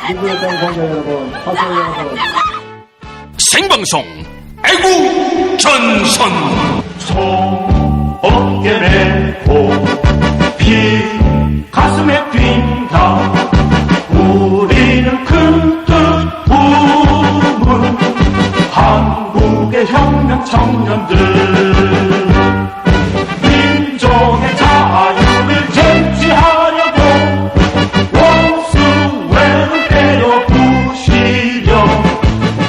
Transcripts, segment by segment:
미국의 방송 여러분, 가수 여러분. 생방송 애국 전선. 손 어깨 메고 피 가슴에 뛴다. 우리는 큰 뜻 품은 한국의 혁명 청년들, 민족의 자유를 쟁취하려고 원수회를 때려 부시려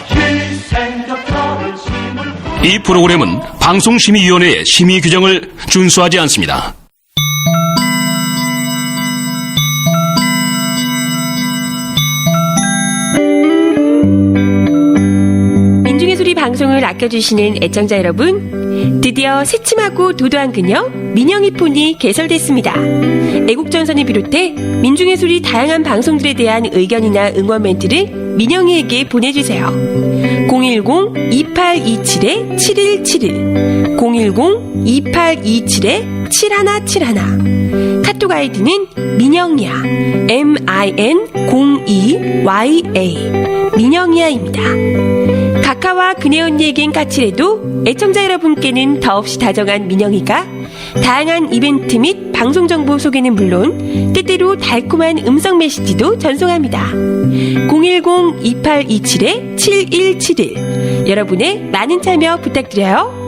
희생적 결심을. 이 프로그램은 방송심의위원회의 심의 규정을 준수하지 않습니다. 민중의 소리 방송을 아껴주시는 애청자 여러분, 드디어 새침하고 도도한 그녀 민영이 폰이 개설됐습니다. 애국전선을 비롯해 민중의 소리 다양한 방송들에 대한 의견이나 응원 멘트를 민영이에게 보내주세요. 010-2827-7171 010-2827-7171 카톡 아이디는 민영이야 MIN02YA 민영이야입니다. 각하와 그네 언니에겐 까칠해도 애청자 여러분께는 더없이 다정한 민영이가 다양한 이벤트 및 방송 정보 소개는 물론 때때로 달콤한 음성 메시지도 전송합니다. 010-2827-7171 여러분의 많은 참여 부탁드려요.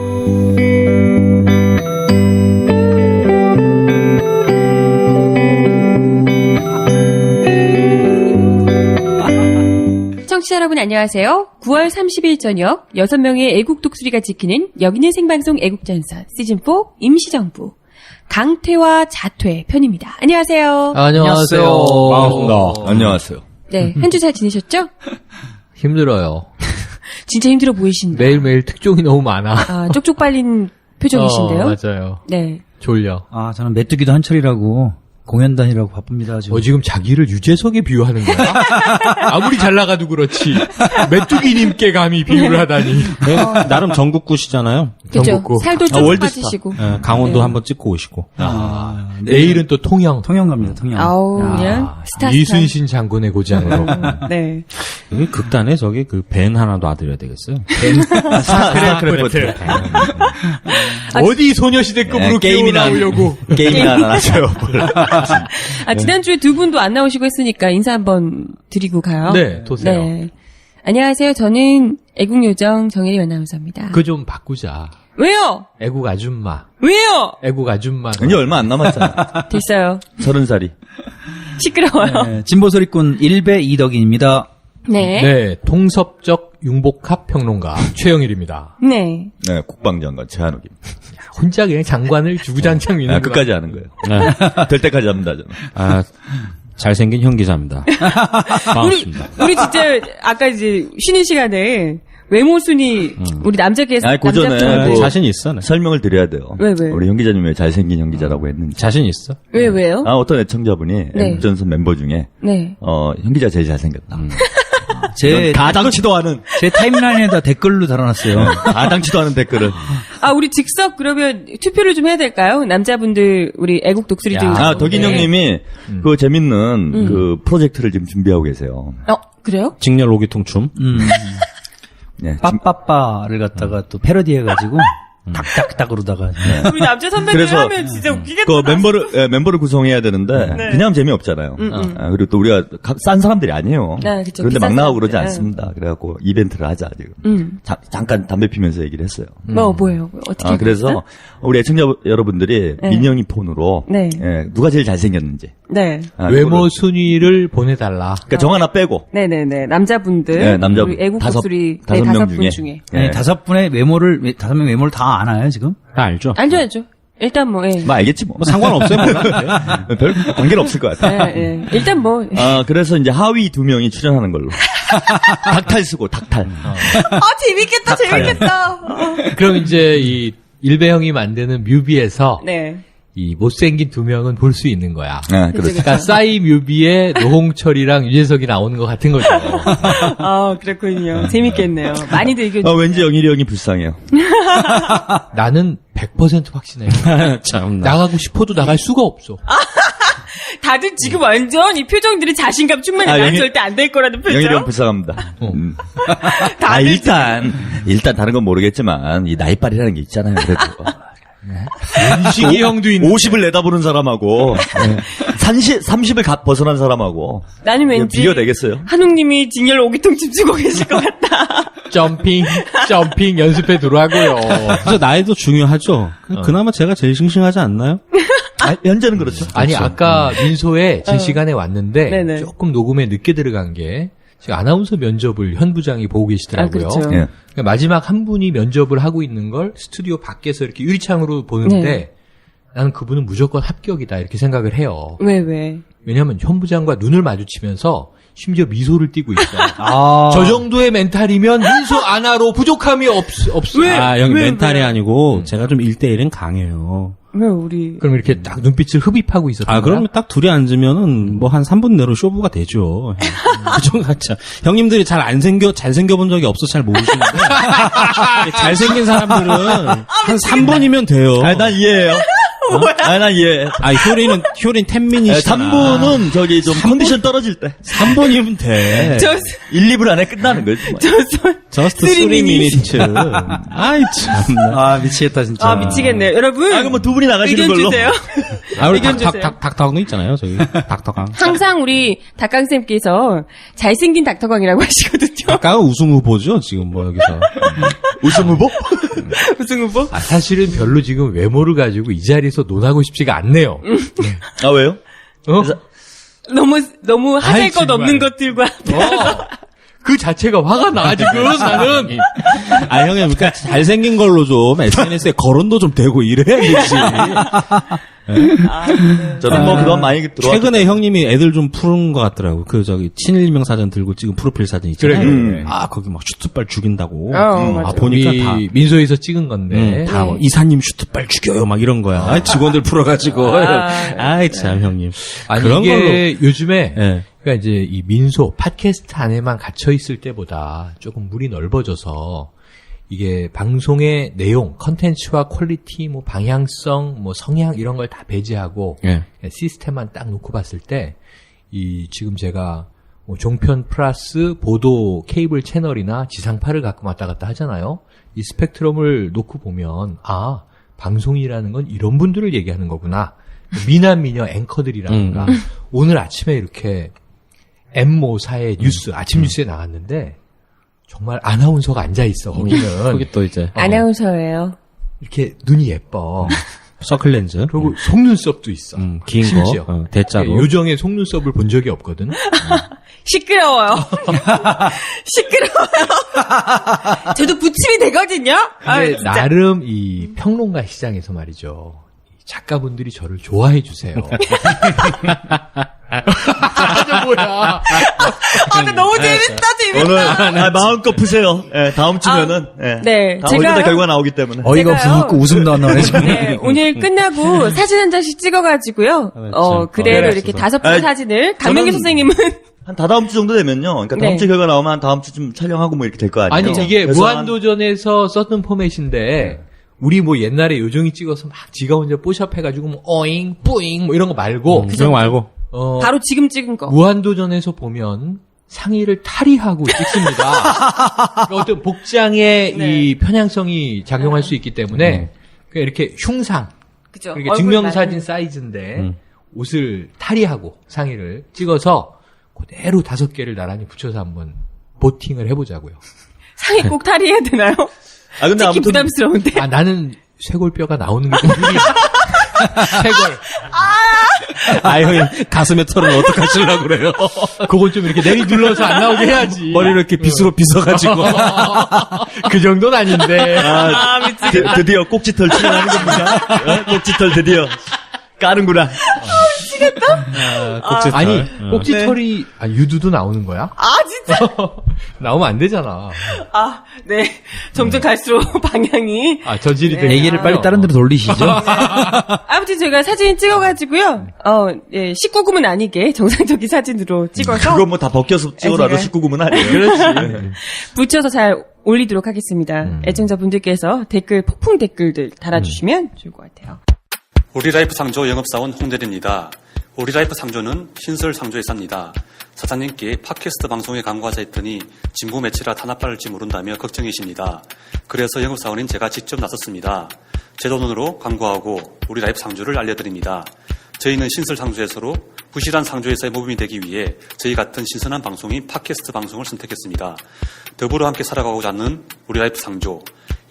청취자 여러분 안녕하세요. 9월 30일 저녁 6명의 애국 독수리가 지키는 여기는 생방송 애국전선 시즌4 임시정부 강퇴와 자퇴 편입니다. 안녕하세요. 안녕하세요. 반갑습니다. 안녕하세요. 네, 한 주 잘 지내셨죠? 힘들어요. 진짜 힘들어 보이신다. 매일매일 특종이 너무 많아. 아, 쪽쪽 빨린 표정이신데요? 맞아요. 네. 졸려. 아, 저는 메뚜기도 한철이라고 공연단이라고 바쁩니다. 지금. 지금 자기를 유재석에 비유하는 거야? 아무리 잘 나가도 그렇지. 메뚜기님께 감히 비유를 하다니. 네, 나름 전국구시잖아요. 그죠. 전국구. 살도 좀 빠지시고. 네, 강원도 네. 한번 찍고 오시고. 내일은 또 통영. 통영 갑니다. 통영. 아우, 그냥 스타. 이순신 장군의 고장으로. 네. 여기 극단에 저기 그 벤 하나 놔드려야 되겠어요. 스타크래프트. 어디 소녀시대급으로 끼워나오려고. 게임이나 하나 하세요. 아, 지난주에 두 분도 안 나오시고 했으니까 인사 한번 드리고 가요. 네, 도세요. 네. 안녕하세요. 저는 애국요정 정혜리 아나운서입니다. 그거 좀 바꾸자. 왜요? 애국 아줌마. 왜요? 애국 아줌마. 이제 얼마 안 남았잖아. 됐어요. 30살이. 시끄러워요. 네, 진보소리꾼 1배 이덕인입니다. 네. 네, 통섭적 융복합 평론가 최영일입니다. 네. 네, 국방장관 최한욱입니다. 혼자 그냥 장관을 주구장창 미는 끝까지 하는 거예요. 네. 될 때까지 합니다, 저는. 아, 잘생긴 형 기자입니다. 반갑습니다. 우리 진짜 아까 이제 쉬는 시간에 외모 순위 우리 남자 게스트 아니, 고전에 남자 뭐 자신 있어. 네. 설명을 드려야 돼요. 왜? 우리 형 기자님이 왜 잘생긴 형 기자라고 했는지. 자신 있어. 왜요? 아, 어떤 애청자분이 네. 애국전선 멤버 중에 네. 형 기자 제일 잘생겼다. 제 가당치도 않은 제 타임라인에다 댓글로 달아놨어요. 가당치도 않은 댓글을. 아, 우리 즉석 그러면 투표를 좀 해야 될까요? 남자분들 우리 애국 독수리들. 덕인 형님이 그 재밌는 그 프로젝트를 지금 준비하고 계세요. 그래요? 직렬 오기통춤. 네, 빠빠빠를 갖다가 또 패러디해가지고 닥닥닥으로다가. 우리 남자 선배들 그래서 하면 진짜 웃기겠다. 그 멤버를 구성해야 되는데 그냥 하면 재미없잖아요. 그리고 또 우리가 싼 사람들이 아니에요. 아, 그쵸. 그런데 비싼 막 나가고 그러지 사람들. 않습니다. 그래갖고 이벤트를 하자 지금. 잠깐 담배 피면서 얘기를 했어요. 뭐예요? 어떻게? 그래서 우리 애청자 여러분들이 네. 민영이 폰으로 네. 누가 제일 잘생겼는지 네. 외모 그거를- 순위를 보내달라. 그러니까 정 하나 빼고 네네네. 남자분들. 네, 남자분. 우리 애국 다섯- 독수리 다섯 명 다섯 분 중에. 중에. 네. 다섯 명 외모를 다 아나요, 지금? 다 알죠? 알죠. 일단 뭐, 예. 뭐 알겠지 뭐. 뭐 상관없어요. 뭐. 별 관계는 없을 것 같아. 예. 일단 뭐. 그래서 이제 하위 2명이 출연하는 걸로. 닥탈 쓰고 닥탈. 재밌겠다. 그럼 이제 이 일배형이 만드는 뮤비에서 네. 이 못생긴 두 명은 볼 수 있는 거야. 네, 그렇죠. 그러니까 싸이 뮤비에 노홍철이랑 유재석이 나오는 것 같은 거죠. 그렇군요. 재밌겠네요. 많이들 의견. 왠지 영일이 형이 불쌍해요. 나는 100% 확신해. 참. 나가고 싶어도 나갈 수가 없어. 다들 지금 완전 이 표정들이 자신감 충만해. 난 영희- 절대 안 될 거라는 표정. 영일이 형 불쌍합니다. 다들 일단 다른 건 모르겠지만 이 나이빨이라는 게 있잖아요. 그래도 인식이 형도 있는. 50을 내다보는 사람하고 30을 벗어난 사람하고 나는 왠지 비교되겠어요? 한웅님이 징열 5기통집 주고 계실 것 같다. 점핑 연습해 두라고요. 그래서 나이도 중요하죠. 그나마 제가 제일 싱싱하지 않나요? 현재는 그렇죠. 아니 아까 민소에 제 시간에 왔는데 네네. 조금 녹음에 늦게 들어간 게 지금 아나운서 면접을 현 부장이 보고 계시더라고요. 아, 그렇죠. 예. 그러니까 마지막 한 분이 면접을 하고 있는 걸 스튜디오 밖에서 이렇게 유리창으로 보는데 네. 나는 그분은 무조건 합격이다 이렇게 생각을 해요. 왜? 왜냐하면 현 부장과 눈을 마주치면서 심지어 미소를 띠고 있어. 아. 저 정도의 멘탈이면 민소 아나로 부족함이 없어. 아, 형님 멘탈이 아니고 제가 좀 1대1은 강해요. 왜 우리 그럼 이렇게 딱 눈빛을 흡입하고 있었던 아, 그러면 딱 둘이 앉으면은 뭐 한 3분 내로 쇼부가 되죠. 그좀 같죠. 형님들이 잘 생겨본 적이 없어 잘 모르시는데 잘생긴 사람들은 한 3분이면 돼요. 아니, 난 이해해요. 아니, 난 이해해. 아, 효린 10미니시잖아. 3분은 저기 좀 컨디션 떨어질 때. 3분이면 돼. 1, 2분 안에 끝나는 거예요. 정말. 저스트 3미니츠. 아이, 참나. 아, 미치겠다, 진짜. 아 미치겠네요, 여러분. 아, 그럼 뭐 두 분이 나가시는 의견 걸로. 주세요. 아, 우리 의견 주세요. 닥터강도 있잖아요, 저기. 닥터강. 항상 우리 닭강쌤께서 잘생긴 닥터광이라고 하시거든요. 닥강은 우승 후보죠, 지금 뭐 여기서. 우승 후보? 우승 후보? 아, 사실은 별로 지금 외모를 가지고 이 자리에서 논하고 싶지가 않네요. 아, 왜요? 어? 너무 하실 아이, 것 정말. 없는 것들과. 그 자체가 화가 나, 지금 나는. 아, 형님, 그러니까 잘생긴 걸로 좀 SNS에 거론도 좀 되고 이래야 되지. 저는 뭐 그동안 많이 들어왔죠. 최근에 형님이 애들 좀 푸른 것 같더라고. 그 저기 친일명 사진 들고 찍은 프로필 사진 있잖아요. 그래. 아, 거기 막 슈트빨 죽인다고. 맞아. 아, 보니까 우리 다. 민소에서 찍은 건데. 다 뭐, 이사님 슈트빨 죽여요 막 이런 거야. 아, 직원들 풀어가지고. 아이 참 형님. 아니, 그런 이게 요즘에 예. 그러니까 이제 이 민소 팟캐스트 안에만 갇혀 있을 때보다 조금 물이 넓어져서 이게 방송의 내용, 컨텐츠와 퀄리티, 뭐 방향성, 뭐 성향 이런 걸 다 배제하고 예. 시스템만 딱 놓고 봤을 때 이 지금 제가 뭐 종편 플러스 보도 케이블 채널이나 지상파를 가끔 왔다 갔다 하잖아요. 이 스펙트럼을 놓고 보면 아, 방송이라는 건 이런 분들을 얘기하는 거구나. 미남 미녀 앵커들이라든가 오늘 아침에 이렇게 M모사의 뉴스 아침 뉴스에 나왔는데 정말 아나운서가 앉아 있어. 거기는 거기 또 이제 아나운서예요. 이렇게 눈이 예뻐. 서클렌즈. 그리고 속눈썹도 있어. 긴 거. 심지어. 대자로. 요정의 속눈썹을 본 적이 없거든. 시끄러워요. 시끄러워요. 저도 부침이 되거든요. 아, 근데 진짜. 나름 이 평론가 시장에서 말이죠. 작가분들이 저를 좋아해 주세요. 아, 뭐야? 아, 나 너무 재밌다. 오늘 마음껏 푸세요. 예, 다음 주면은 네, 다음 제가- 주에 결과 나오기 때문에. 어이가 제가요. 없어서 웃음도 안 나오네, 지금. 네, 오늘 끝나고 사진 한 장씩 찍어가지고 그대로 이렇게 5분 아니, 사진을 강명기 저는- 선생님은 한 다다음 주 정도 되면요. 그러니까 다음 네. 주 결과 나오면 한 다음 주쯤 촬영하고 뭐 이렇게 될 거 아니에요. 아니 이게 그래서 무한도전에서 썼던 포맷인데 우리 뭐 옛날에 요정이 찍어서 막 지가 혼자 뽀샵 해가지고 뭐 어잉 뿌잉 뭐 이런 거 말고 그거 말고. 바로 지금 찍은 거. 무한도전에서 보면 상의를 탈의하고 찍습니다. 그러니까 어떤 복장의 이 편향성이 작용할 수 있기 때문에 그냥 이렇게 흉상, 그죠? 그러니까 얼굴 증명사진 많이- 사이즈인데 옷을 탈의하고 상의를 찍어서 그대로 5개를 나란히 붙여서 한번 보팅을 해보자고요. 상의 꼭 탈의해야 되나요? 아 근데 특히 아무튼 부담스러운데. 아 나는 쇄골뼈가 나오는 게 좀 유리해. 쇄골. 아, 형님, 가슴에 털은 어떡하시려고 그래요? 그건 좀 이렇게 내리 눌러서 안 나오게 해야지. 머리를 이렇게 빗으로 빗어가지고. 그 정도는 아닌데. 드디어 꼭지털 출연하는 겁니다. 꼭지털 드디어 까는구나. 아니, 꼭지털이, 유두도 나오는 거야? 아, 진짜? 나오면 안 되잖아. 아, 네. 점점 갈수록 방향이. 저질이 되니까. 얘기를 빨리 다른 데로 돌리시죠. 아무튼 제가 사진 찍어가지고요. 예, 19금은 아니게 정상적인 사진으로 찍어서 그거 뭐 다 벗겨서 찍어놔도 제가- 19금은 아니에요. 그렇지. 붙여서 잘 올리도록 하겠습니다. 애청자분들께서 폭풍 댓글들 달아주시면 좋을 것 같아요. 우리라이프 상조 영업사원 홍대리입니다. 우리라이프 상조는 신설 상조회사입니다. 사장님께 팟캐스트 방송에 광고하자 했더니 진보 매체라 탄압받을지 모른다며 걱정이십니다. 그래서 영업사원인 제가 직접 나섰습니다. 제 돈으로 광고하고 우리라이프 상조를 알려드립니다. 저희는 신설 상조회사로 부실한 상조회사의 모범이 되기 위해 저희 같은 신선한 방송인 팟캐스트 방송을 선택했습니다. 더불어 함께 살아가고자 하는 우리라이프 상조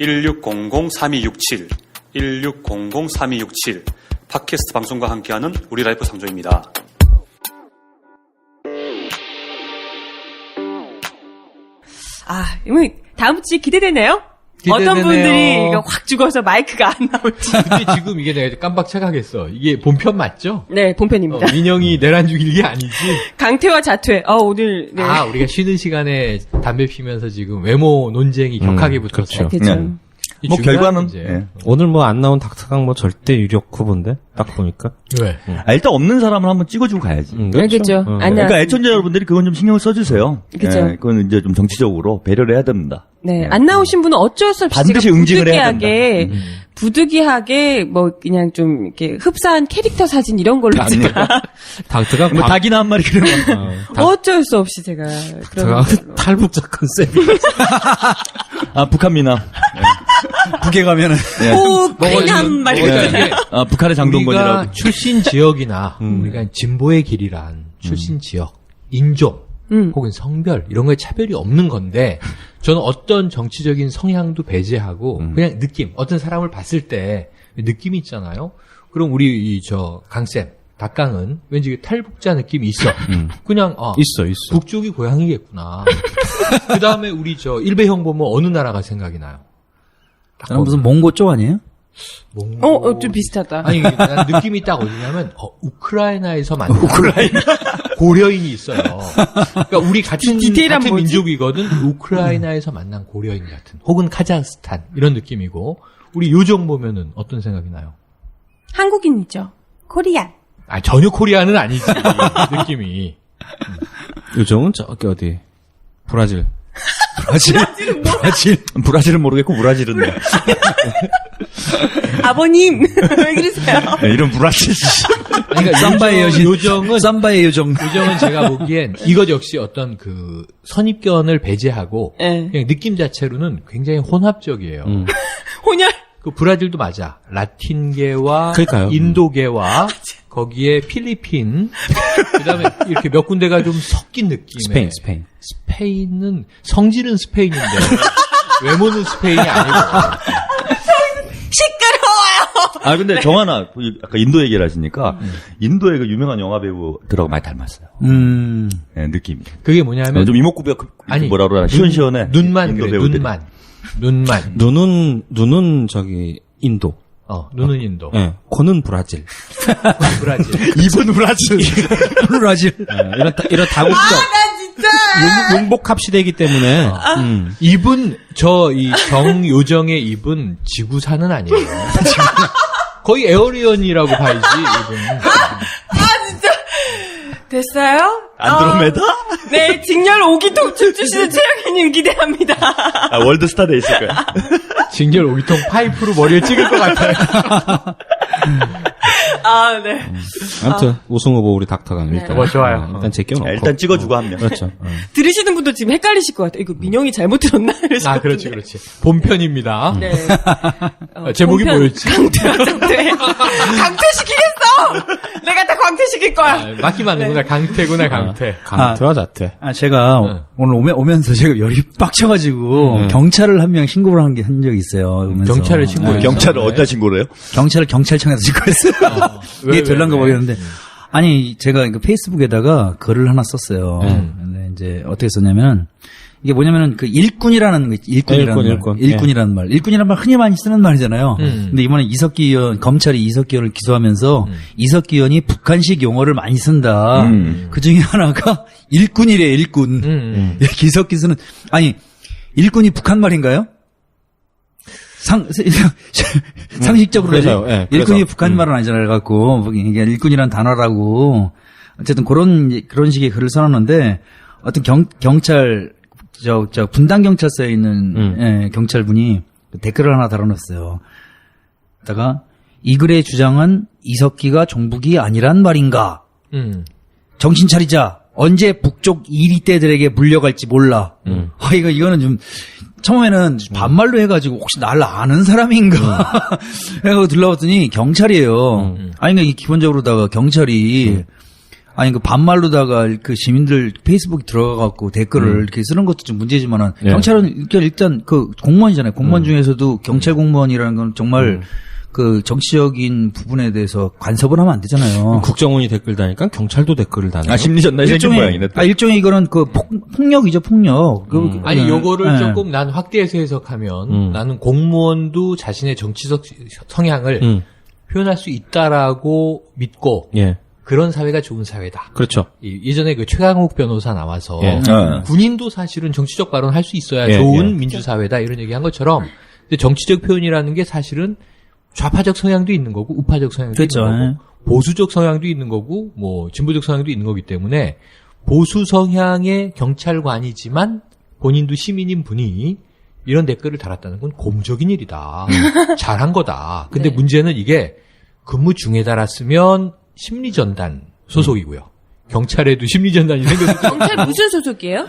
1600-3267 1600-3267 팟캐스트 방송과 함께하는 우리라이프 상조입니다. 이거 다음 주에 기대되네요? 어떤 분들이 이거 확 죽어서 마이크가 안 나올지. 근데 지금 이게 내가 깜빡 착각했어. 이게 본편 맞죠? 네, 본편입니다. 민영이 내란 죽일 게 아니지? 강퇴와 자퇴. 오늘. 네. 우리가 쉬는 시간에 담배 피면서 지금 외모 논쟁이 격하게 붙었어요. 그렇죠. 그렇죠. 이 뭐 중요한 결과는 문제예요. 예. 오늘 뭐 안 나온 닥터강 뭐 절대 유력 후보인데 딱 보니까. 왜? 일단 없는 사람을 한번 찍어주고 가야지. 그렇죠. 안 그러니까 애청자 여러분들이 그건 좀 신경을 써주세요. 그죠. 예, 그건 이제 좀 정치적으로 배려를 해야 됩니다. 네, 안 나오신 분은 어쩔 수 없이 반드시 제가 응징을 해야 된다. 부득이하게 뭐 그냥 좀 이렇게 흡사한 캐릭터 사진 이런 걸로 제가 닥터강 뭐 닭이나 한 마리 그러면 어쩔 수 없이 제가 그런 걸로. 탈북자 컨셉. 북한 미남. 북에 가면은 그냥 말. 북한의 장동건이라고. 우리가 출신 지역이나 우리가 진보의 길이란 출신 지역, 인종, 혹은 성별 이런 거에 차별이 없는 건데 저는 어떤 정치적인 성향도 배제하고 그냥 느낌, 어떤 사람을 봤을 때 느낌이 있잖아요. 그럼 우리 강쌤, 닭강은 왠지 탈북자 느낌이 있어. 그냥 있어. 북쪽이 고향이겠구나. 그 다음에 우리 일베형 보면 어느 나라가 생각이 나요? 저는 무슨 몽고 쪽 아니에요? 좀 비슷하다. 아니, 난 느낌이 딱 어디냐면, 우크라이나에서 만난. 고려인이 있어요. 그러니까 우리 같은 디테일한 뭐지? 민족이거든. 우크라이나에서 만난 고려인 같은. 혹은 카자흐스탄. 이런 느낌이고. 우리 요정 보면은 어떤 생각이 나요? 한국인이죠. 코리안. 전혀 코리아는 아니지. 느낌이. 요정은 저기 어디? 브라질. 브라질은 모르겠고 브라질은 네. 아버님, 왜 그러세요? 이런 브라질. 그러니까 삼바의 여신. 요정은 쌈바의 요정. 요정은 제가 보기엔 이것 역시 어떤 그 선입견을 배제하고 네. 그냥 느낌 자체로는 굉장히 혼합적이에요. 혼혈. 그 브라질도 맞아. 라틴계와 그러니까요. 인도계와 거기에 필리핀 그다음에 이렇게 몇 군데가 좀 섞인 느낌의 스페인은 성질은 스페인인데 외모는 스페인이 아니고 시끄러워요. 근데 정하나 아까 인도 얘기를 하시니까 인도의 그 유명한 영화 배우들하고 많이 닮았어요. 네, 느낌이. 그게 뭐냐면 좀 이목구비가 뭐라 그러나 시원시원해. 눈만 인도 그래. 배우들이. 눈만. 눈은 저기 인도. 눈은 인도. 예. 코는 브라질. 브라질. 입은 브라질. 브라질. 이런 다국적. 나 진짜. 용복 합시되기 때문에. 입은 이 정요정의 입은 지구산은 아니에요. 거의 에어리언이라고 봐야지 입은. 진짜. 됐어요? 안드로메다? 네, 직렬 5기통 춤추시는 최영희님 기대합니다. 월드스타 돼 있을 거야. 직렬 5기통 파이프로 머리를 찍을 것 같아요. 네. 아무튼 우승 후보 우리 닥터강 일단. 좋아요. 일단 제껴놓고. 일단 찍어주고 한 명. 그렇죠. 들으시는 분도 지금 헷갈리실 것 같아요. 이거 민영이 잘못 들었나? 이러실 그렇지, 건데. 그렇지. 본편입니다. 네. 제목이 본편 뭐였지? 강퇴시키겠어! 내가 다 강퇴시킬 거야. 맞기 맞는구나. 강태구나, 강태. 강퇴와 자퇴. 제가 오늘 오면서 제가 열이 빡쳐가지고 경찰을 한 명 신고를 한 적이 있어요. 오면서. 경찰을 신고했어요? 경찰을 어디다 신고를 해요? 경찰을 경찰청에서 신고했어요. 이게 될란가 모르겠는데. 아니, 제가 그 페이스북에다가 글을 하나 썼어요. 근데 이제 어떻게 썼냐면, 이게 뭐냐면은 그 일꾼이라는 거, 일꾼이라는 말. 일꾼이라는 말 흔히 많이 쓰는 말이잖아요. 근데 이번에 이석기 의원, 검찰이 이석기 의원을 기소하면서 이석기 의원이 북한식 용어를 많이 쓴다. 그 중에 하나가 일꾼이래, 일꾼. 이렇게 이석기 쓰는, 아니, 일꾼이 북한 말인가요? 상식적으로 그래서요. 예, 일꾼이 북한 말은 아니잖아요. 그래갖고 이게 일꾼이란 단어라고 어쨌든 그런 식의 글을 써놨는데 어떤 경찰 분당 경찰서에 있는 경찰분이 댓글을 하나 달아놨어요. 다가 이 글의 주장은 이석기가 종북이 아니란 말인가? 정신 차리자. 언제 북쪽 이리떼들에게 물려갈지 몰라. 이거는 좀 처음에는 반말로 해가지고 혹시 날 아는 사람인가? 그래서 들러봤더니 경찰이에요. 아니 그러니까 기본적으로다가 경찰이 아니 그 반말로다가 그 시민들 페이스북에 들어가갖고 댓글을 이렇게 쓰는 것도 좀 문제지만은 경찰은 일단 그 공무원이잖아요. 공무원 중에서도 경찰 공무원이라는 건 정말 그 정치적인 부분에 대해서 간섭을 하면 안 되잖아요. 국정원이 댓글 다니까 경찰도 댓글을 다네요. 심리전단이 생긴 모양이네. 일종의 이거는 그 폭력이죠, 폭력. 아니 요거를 조금 난 확대해서 해석하면 나는 공무원도 자신의 정치적 성향을 표현할 수 있다라고 믿고 그런 사회가 좋은 사회다. 그렇죠. 예전에 그 최강욱 변호사 나와서 군인도 사실은 정치적 발언 할 수 있어야 좋은 민주사회다 이런 얘기한 것처럼 근데 정치적 표현이라는 게 사실은 좌파적 성향도 있는 거고 우파적 성향도 그렇죠. 있는 거고 보수적 성향도 있는 거고 뭐 진보적 성향도 있는 거기 때문에 보수 성향의 경찰관이지만 본인도 시민인 분이 이런 댓글을 달았다는 건 고무적인 일이다. 잘한 거다. 근데 문제는 이게 근무 중에 달았으면 심리전단 소속이고요. 경찰에도 심리전단이 생겼어요. 경찰 무슨 소속이에요?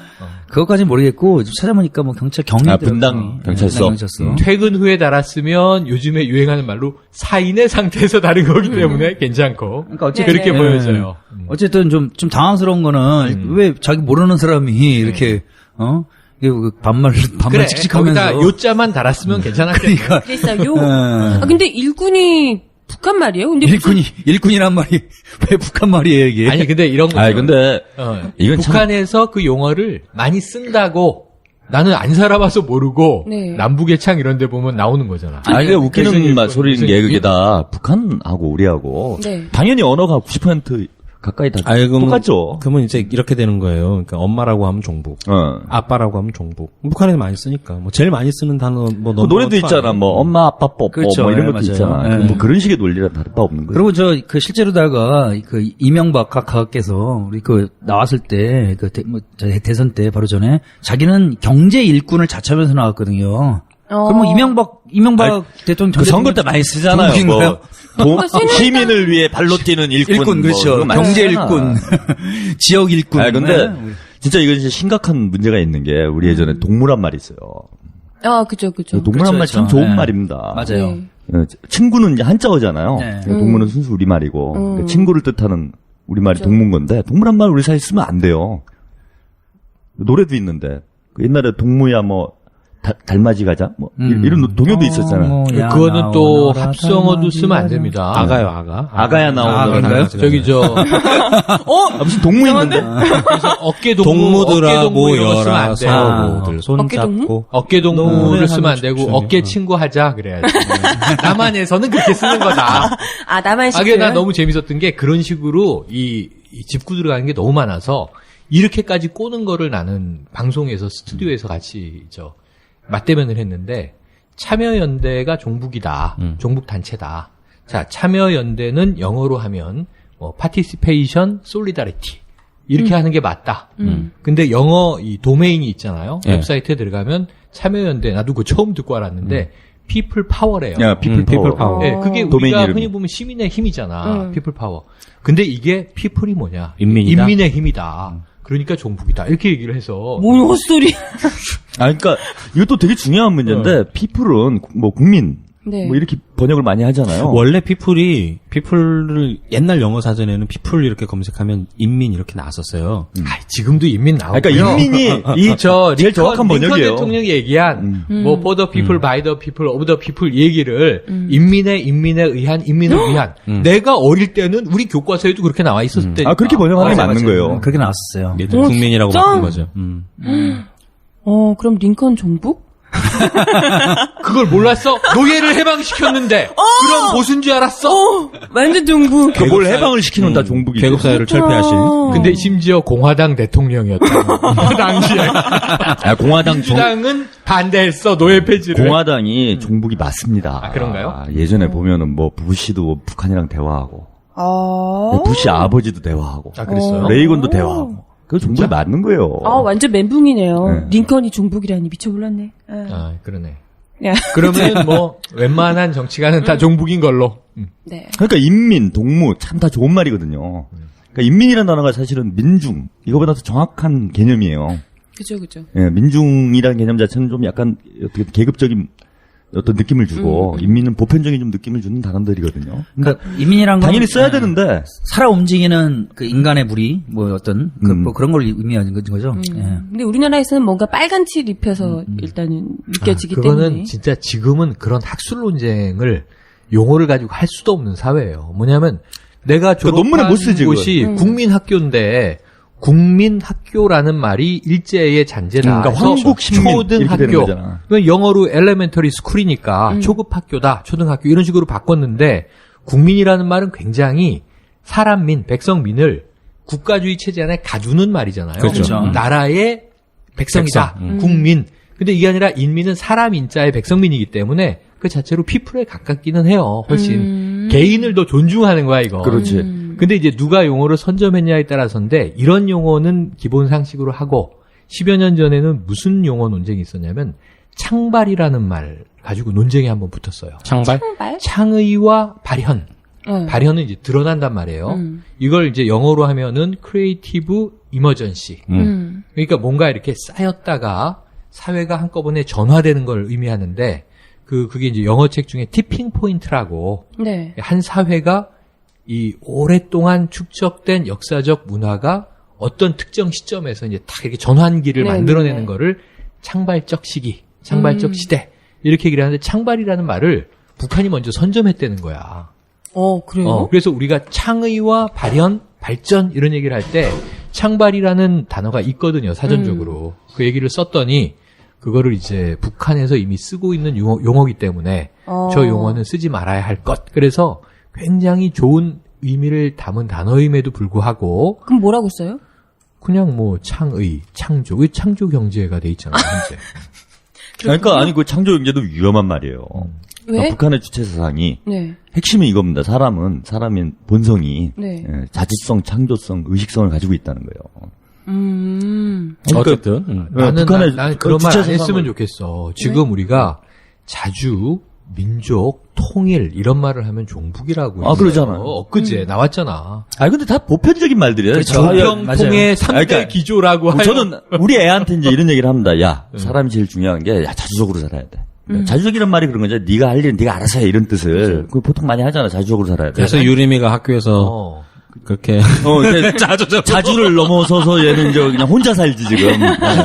그것까지는 모르겠고 찾아보니까 뭐 경찰 경위 분당 경찰서. 퇴근 후에 달았으면 요즘에 유행하는 말로 사인의 상태에서 다른 거기 때문에 괜찮고 그러니까 그렇게 보여져요. 어쨌든 좀 당황스러운 거는 왜 자기 모르는 사람이 이렇게 이게 반말 그래, 칙칙하면서 거기다 요자만 달았으면 괜찮았겠네. 그러니까 그랬어요. 근데 일꾼이 북한 말이에요? 근데 일꾼이란 말이 왜 북한 말이에요 이게? 아니 근데 이런 거. 아니 근데 이건 북한에서 그 용어를 많이 쓴다고 나는 안 살아봐서 모르고 남북의 창 이런 데 보면 나오는 거잖아. 아니 그게 웃기는 소리인 게 그게 다 북한하고 우리하고 당연히 언어가 90% 가까이 다 똑같죠. 그러면 이제 이렇게 되는 거예요. 그러니까 엄마라고 하면 종북, 아빠라고 하면 종북. 북한에서 많이 쓰니까 뭐 제일 많이 쓰는 단어 뭐 노래도 있잖아. 뭐 엄마 아빠 뽀뽀 그렇죠. 뭐 이런 것도 맞아요. 있잖아. 뭐 그런 식의 논리랑 다를 바 없는 거예요. 그리고 그 실제로다가 그 이명박 각하께서 우리 그 나왔을 때 그 대선 때 바로 전에 자기는 경제 일꾼을 자처하면서 나왔거든요. 그럼 뭐 이명박 대통령 그 선거 때 많이 쓰잖아요. 뭐 시민을 위해 발로 뛰는 일꾼 그렇죠. 뭐 경제 일꾼, 지역 일꾼. 아 근데 진짜 이건 진짜 심각한 문제가 있는 게 우리 예전에 동물한 말이 있어요. 그죠. 동물한 말 참 좋은 말입니다. 맞아요. 친구는 이제 한자어잖아요. 동물은 순수 우리 말이고 그러니까 친구를 뜻하는 우리 말이 동문 건데 동물한 말 우리 사이에 쓰면 안 돼요. 노래도 있는데 옛날에 동무야 뭐 달맞이 가자 뭐 이런 동요도 있었잖아요. 그거는 또 합성어도 쓰면 안 됩니다. 아가요, 아가야 나오는 저기 무슨 동무 있는데 그래서 동무들아 쓰면 모여라 안 돼. 서로들 손잡고 어깨 동무를 쓰면 안 되고 어깨 친구 하자 그래야지. 남한에서는 그렇게 쓰는 거다. 남한식. 나 너무 재밌었던 게 그런 식으로 이 짚고 들어가는 게 너무 많아서 이렇게까지 꼬는 거를 나는 방송에서 스튜디오에서 같이 맞대면을 했는데 참여연대가 종북이다. 종북 단체다. 자, 참여연대는 영어로 하면 participation, solidarity 이렇게 하는 게 맞다. 근데 영어 이 도메인이 있잖아요. 웹사이트에 들어가면 참여연대 나도 그거 처음 듣고 알았는데 people power래요. people power. 네, 그게 우리가 흔히 보면 시민의 힘이잖아. people power. 근데 이게 people이 뭐냐? 인민의 힘이다. 그러니까 종북이다. 이렇게 얘기를 해서. 뭔 헛소리. 그러니까 이것도 되게 중요한 문제인데 people은 뭐 국민 뭐 이렇게 번역을 많이 하잖아요. 원래 people을 옛날 영어 사전에는 people 이렇게 검색하면 인민 이렇게 나왔었어요. 지금도 인민 나오고요. 그러니까 인민이 제일 정확한 번역이에요. 링컨 대통령이 얘기한 뭐 for the people, by the people, of the people 얘기를 인민에 의한, 인민을 위한. 내가 어릴 때는 우리 교과서에도 그렇게 나와 있었을 때. 그렇게 번역하는 게 맞는 거예요. 그렇게 나왔었어요. 국민이라고 바꾼 거죠. 그럼 링컨 종북? 그걸 몰랐어? 노예를 해방시켰는데 그럼 보수인 줄 알았어? 완전 종북. 뭘 해방을 시키는 다 종북이죠. 계급 사회를 철폐하신. 근데 심지어 공화당 대통령이었다. 그 당시에. 공화당 민주당은 반대했어 노예 폐지를. 공화당이 종북이 맞습니다. 그런가요? 예전에 보면은 뭐 부시도 북한이랑 대화하고, 부시 아버지도 대화하고, 그랬어요? 레이건도 대화하고. 그거 종북이 맞는 거예요. 완전 멘붕이네요. 링컨이 종북이라니 미쳐볼랐네. 그러네. 그러면 뭐 웬만한 정치가는 다 종북인 걸로. 네. 그러니까 인민, 동무 참 다 좋은 말이거든요. 그러니까 인민이라는 단어가 사실은 민중 이거보다 더 정확한 개념이에요. 그죠. 예, 민중이라는 개념 자체는 좀 약간 어떻게 계급적인 어떤 느낌을 주고 인민은 보편적인 좀 느낌을 주는 단어들이거든요. 그러니까 인민이란 건 당연히 써야 되는데 살아 움직이는 그 인간의 무리 뭐 어떤 뭐 그런 걸 의미하는 거죠. 예. 근데 우리나라에서는 뭔가 빨간 칠 입혀서 일단은 느껴지기 그거는 때문에. 진짜 지금은 그런 학술 논쟁을 용어를 가지고 할 수도 없는 사회예요. 뭐냐면 내가 졸업한 논문에 못 쓰지, 곳이 국민학교인데 국민학교라는 말이 일제의 잔재다. 그러니까 황국 신민 이렇게 되는 초등학교. 거잖아. 그러면 영어로 elementary school이니까 초급학교다, 초등학교 이런 식으로 바꿨는데 국민이라는 말은 굉장히 사람민, 백성민을 국가주의 체제 안에 가두는 말이잖아요. 그렇죠. 나라의 백성이다, 국민. 근데 이게 아니라 인민은 사람 인자의 백성민이기 때문에 그 자체로 피플에 가깝기는 해요. 훨씬 개인을 더 존중하는 거야 이거. 그렇지. 근데 이제 누가 용어를 선점했냐에 따라서인데 이런 용어는 기본 상식으로 하고 10여 년 전에는 무슨 용어 논쟁이 있었냐면 창발이라는 말 가지고 논쟁이 한번 붙었어요. 창발? 창의와 발현. 발현은 이제 드러난단 말이에요. 이걸 이제 영어로 하면은 creative emergency. 그러니까 뭔가 이렇게 쌓였다가 사회가 한꺼번에 전화되는 걸 의미하는데 그게 이제 영어 책 중에 티핑 포인트라고 네. 한 사회가 이 오랫동안 축적된 역사적 문화가 어떤 특정 시점에서 이제 딱 이렇게 전환기를 네, 만들어내는 네. 거를 창발적 시기, 창발적 시대 이렇게 얘기를 하는데 창발이라는 말을 북한이 먼저 선점했다는 거야. 그래요? 그래서 우리가 창의와 발현, 발전 이런 얘기를 할 때 창발이라는 단어가 있거든요, 사전적으로. 그 얘기를 썼더니 그거를 이제 북한에서 이미 쓰고 있는 용어이기 때문에 저 용어는 쓰지 말아야 할 것. 그래서 굉장히 좋은 의미를 담은 단어임에도 불구하고 그럼 뭐라고 써요? 그냥 뭐 창의, 창조, 왜 창조 경제가 돼 있잖아요, 현재. 그러니까 아니 그 창조 경제도 위험한 말이에요. 왜? 그러니까 북한의 주체 사상이 네. 핵심은 이겁니다. 사람인 본성이 네. 자주성, 창조성, 의식성을 가지고 있다는 거예요. 어쨌든. 나는 북한의 그런 말 안 주체 했으면 사상을- 좋겠어. 지금 우리가 자주 민족, 통일 이런 말을 하면 종북이라고. 아, 그러잖아요. 엊그제 나왔잖아. 아니 근데 다 보편적인 말들이에요. 그렇죠. 조평통의 3대 그러니까 기조라고 하여. 저는 우리 애한테 이제 이런 얘기를 합니다. 야, 사람이 제일 중요한 게 자주적으로 살아야 돼. 자주적이란 말이 그런 거죠. 네가 할 일은 네가 알아서 해 이런 뜻을. 그 보통 많이 하잖아. 자주적으로 살아야 돼. 그래서 유림이가 학교에서 그렇게 자주를 넘어서서 얘는 이제 그냥 혼자 살지 지금.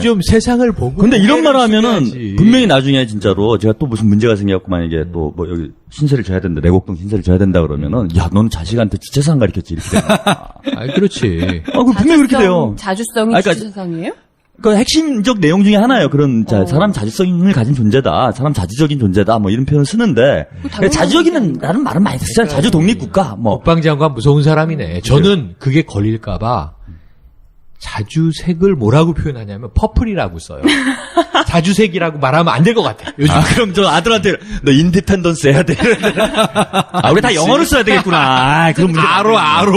좀 세상을 보고. 근데 이런 말을 하면은 해야지. 분명히 나중에 진짜로 제가 또 무슨 문제가 생겨갖고 만약에 또 뭐 여기 신세를 져야 된다, 내곡동 신세를 져야 된다 그러면은 야, 너는 자식한테 주체상 가르쳤지 이렇게. 아니, 그렇지. 그 분명히 그렇게 돼요. 자주성이 그러니까 주체사상이에요? 그 핵심적 내용 중에 하나예요. 그런 사람 자주성을 가진 존재다, 사람 자주적인 존재다, 뭐 이런 표현을 쓰는데 자주적이는 라는 말은 많이 쓰잖아요. 자주 독립국가 뭐. 국방장관 무서운 사람이네. 저는 그게 걸릴까봐 자주색을 뭐라고 표현하냐면 퍼플이라고 써요. 자주색이라고 말하면 안 될 것 같아. 요즘. 그럼 저 아들한테 너 인디펜던스 해야 돼. 우리 다 영어를 써야 되겠구나. 그럼 알어.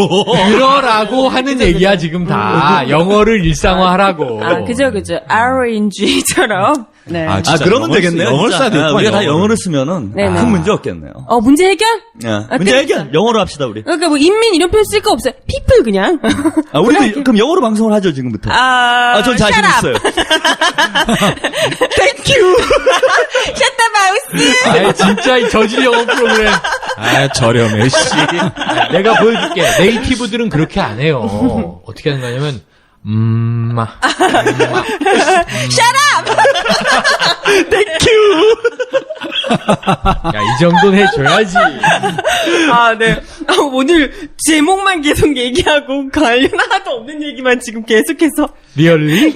그러라고 하는 얘기야 지금 다. 영어를 일상화하라고. 그죠. RNG처럼. 네. 그러면 되겠네요. 영어를 진짜. 써야 되겠구나, 우리가 다 영어를. 영어를 쓰면은 네네. 큰 문제 없겠네요. 문제 해결? 문제 해결 영어로 합시다 우리. 그러니까 뭐 인민 이런 표현 쓸 거 없어요. people 그냥. 우리도 그럼 영어로 방송을 하죠 지금부터. 전 자신 있어요. Thank you. Shut the mouse. 아 진짜 이 저질 영어 프로그램. 저렴해, 씨. 내가 보여줄게. 네이티브들은 그렇게 안 해요. 어떻게 하는 거냐면 Shut up. Thank you. 야, 이 정도는 해줘야지. 네. 오늘 제목만 계속 얘기하고 관련 하나도 없는 얘기만 지금 계속해서 리얼리?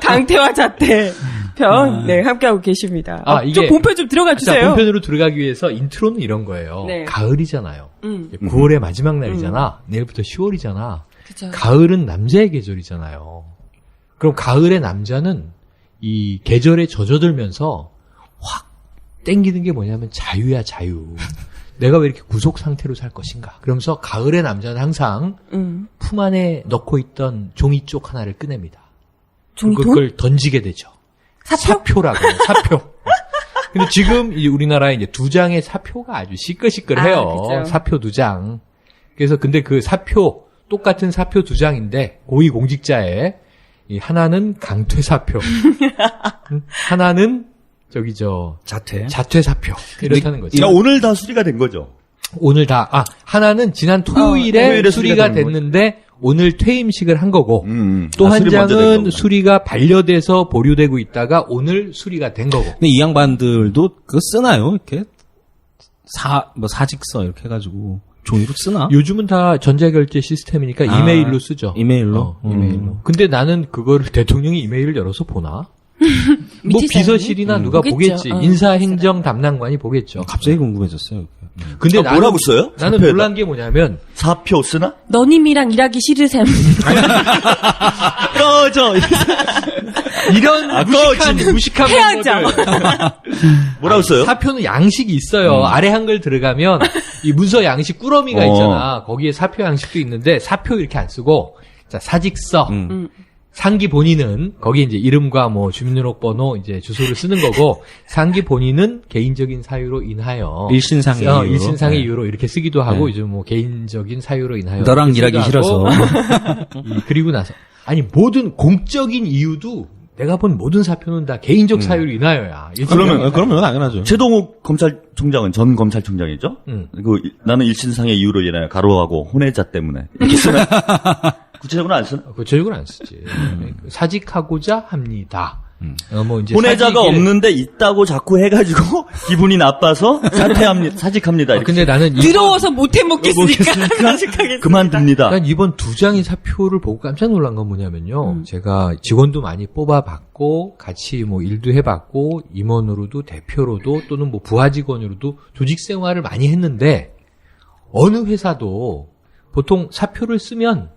강태와 자태 편 함께하고 계십니다. 좀 본편 좀 들어가 주세요. 자, 본편으로 들어가기 위해서 인트로는 이런 거예요. 네. 가을이잖아요. 9월의 마지막 날이잖아. 내일부터 10월이잖아. 그쵸. 가을은 남자의 계절이잖아요. 그럼 가을의 남자는 이 계절에 젖어들면서 확 땡기는 게 뭐냐면 자유야, 자유. 내가 왜 이렇게 구속 상태로 살 것인가. 그러면서 가을의 남자는 항상 품 안에 넣고 있던 종이 쪽 하나를 꺼냅니다. 종이통? 그걸 던지게 되죠. 사표라고 해요, 사표. 근데 지금 이 우리나라에 이제 2장의 사표가 아주 시끌시끌해요. 그죠. 사표 2장. 그래서 근데 그 사표, 똑같은 사표 2장인데, 고위공직자의, 이 하나는 강퇴사표. 하나는, 자퇴사표. 이렇다는 거죠. 그러니까 오늘 다 수리가 된 거죠. 오늘 다, 하나는 지난 토요일에 수리가 됐는데, 오늘 퇴임식을 한 거고, 또 한 수리 먼저 된 장은 거구나. 수리가 반려돼서 보류되고 있다가 오늘 수리가 된 거고. 근데 이 양반들도 그거 쓰나요? 이렇게 사직서 이렇게 해가지고 종이로 쓰나? 요즘은 다 전자결제 시스템이니까 이메일로 쓰죠. 이메일로? 이메일로. 근데 나는 그거를 대통령이 이메일을 열어서 보나? 뭐 밑에 비서실이나 누가 보겠죠. 보겠지. 인사행정 담당관이 보겠죠. 갑자기 궁금해졌어요. 근데 나는 뭐라고 써요? 나는 사표에다? 놀란 게 뭐냐면 사표 쓰나? 너님이랑 일하기 싫으셈. 꺼져. 이런 무식한 헤어져. 멤버들. 뭐라고 써요? 사표는 양식이 있어요. 아래 한글 들어가면 이 문서 양식 꾸러미가 있잖아. 거기에 사표 양식도 있는데 사표 이렇게 안 쓰고 자 사직서. 상기 본인은 거기에 이제 이름과 뭐 주민등록번호 이제 주소를 쓰는 거고 상기 본인은 개인적인 사유로 인하여 일신상의 이유로. 일신상의 네. 이유로 이렇게 쓰기도 하고 네. 이제 뭐 개인적인 사유로 인하여 너랑 이렇게 일하기 쓰기도 싫어서. 하고. 그리고 나서 아니 모든 공적인 이유도 내가 본 모든 사표는 다 개인적 사유로 인하여야. 그러면 그러면 당연하죠. 최동욱 검찰총장은 전 검찰총장이죠? 나는 일신상의 이유로 인하여 가로하고 혼외자 때문에. 이렇게 쓰나요? 구체적으로 안 쓰나? 구체적으로 안 쓰지. 사직하고자 합니다. 뭐 이제 혼외자가 사직에- 없는데 있다고 자꾸 해가지고 기분이 나빠서 사직합니다. 이렇게. 근데 나는 더러워서 못 해먹겠으니까 사직하겠습니다. 그만둡니다. 난 이번 2장의 사표를 보고 깜짝 놀란 건 뭐냐면요. 제가 직원도 많이 뽑아봤고, 같이 뭐 일도 해봤고, 임원으로도 대표로도 또는 뭐 부하 직원으로도 조직 생활을 많이 했는데, 어느 회사도 보통 사표를 쓰면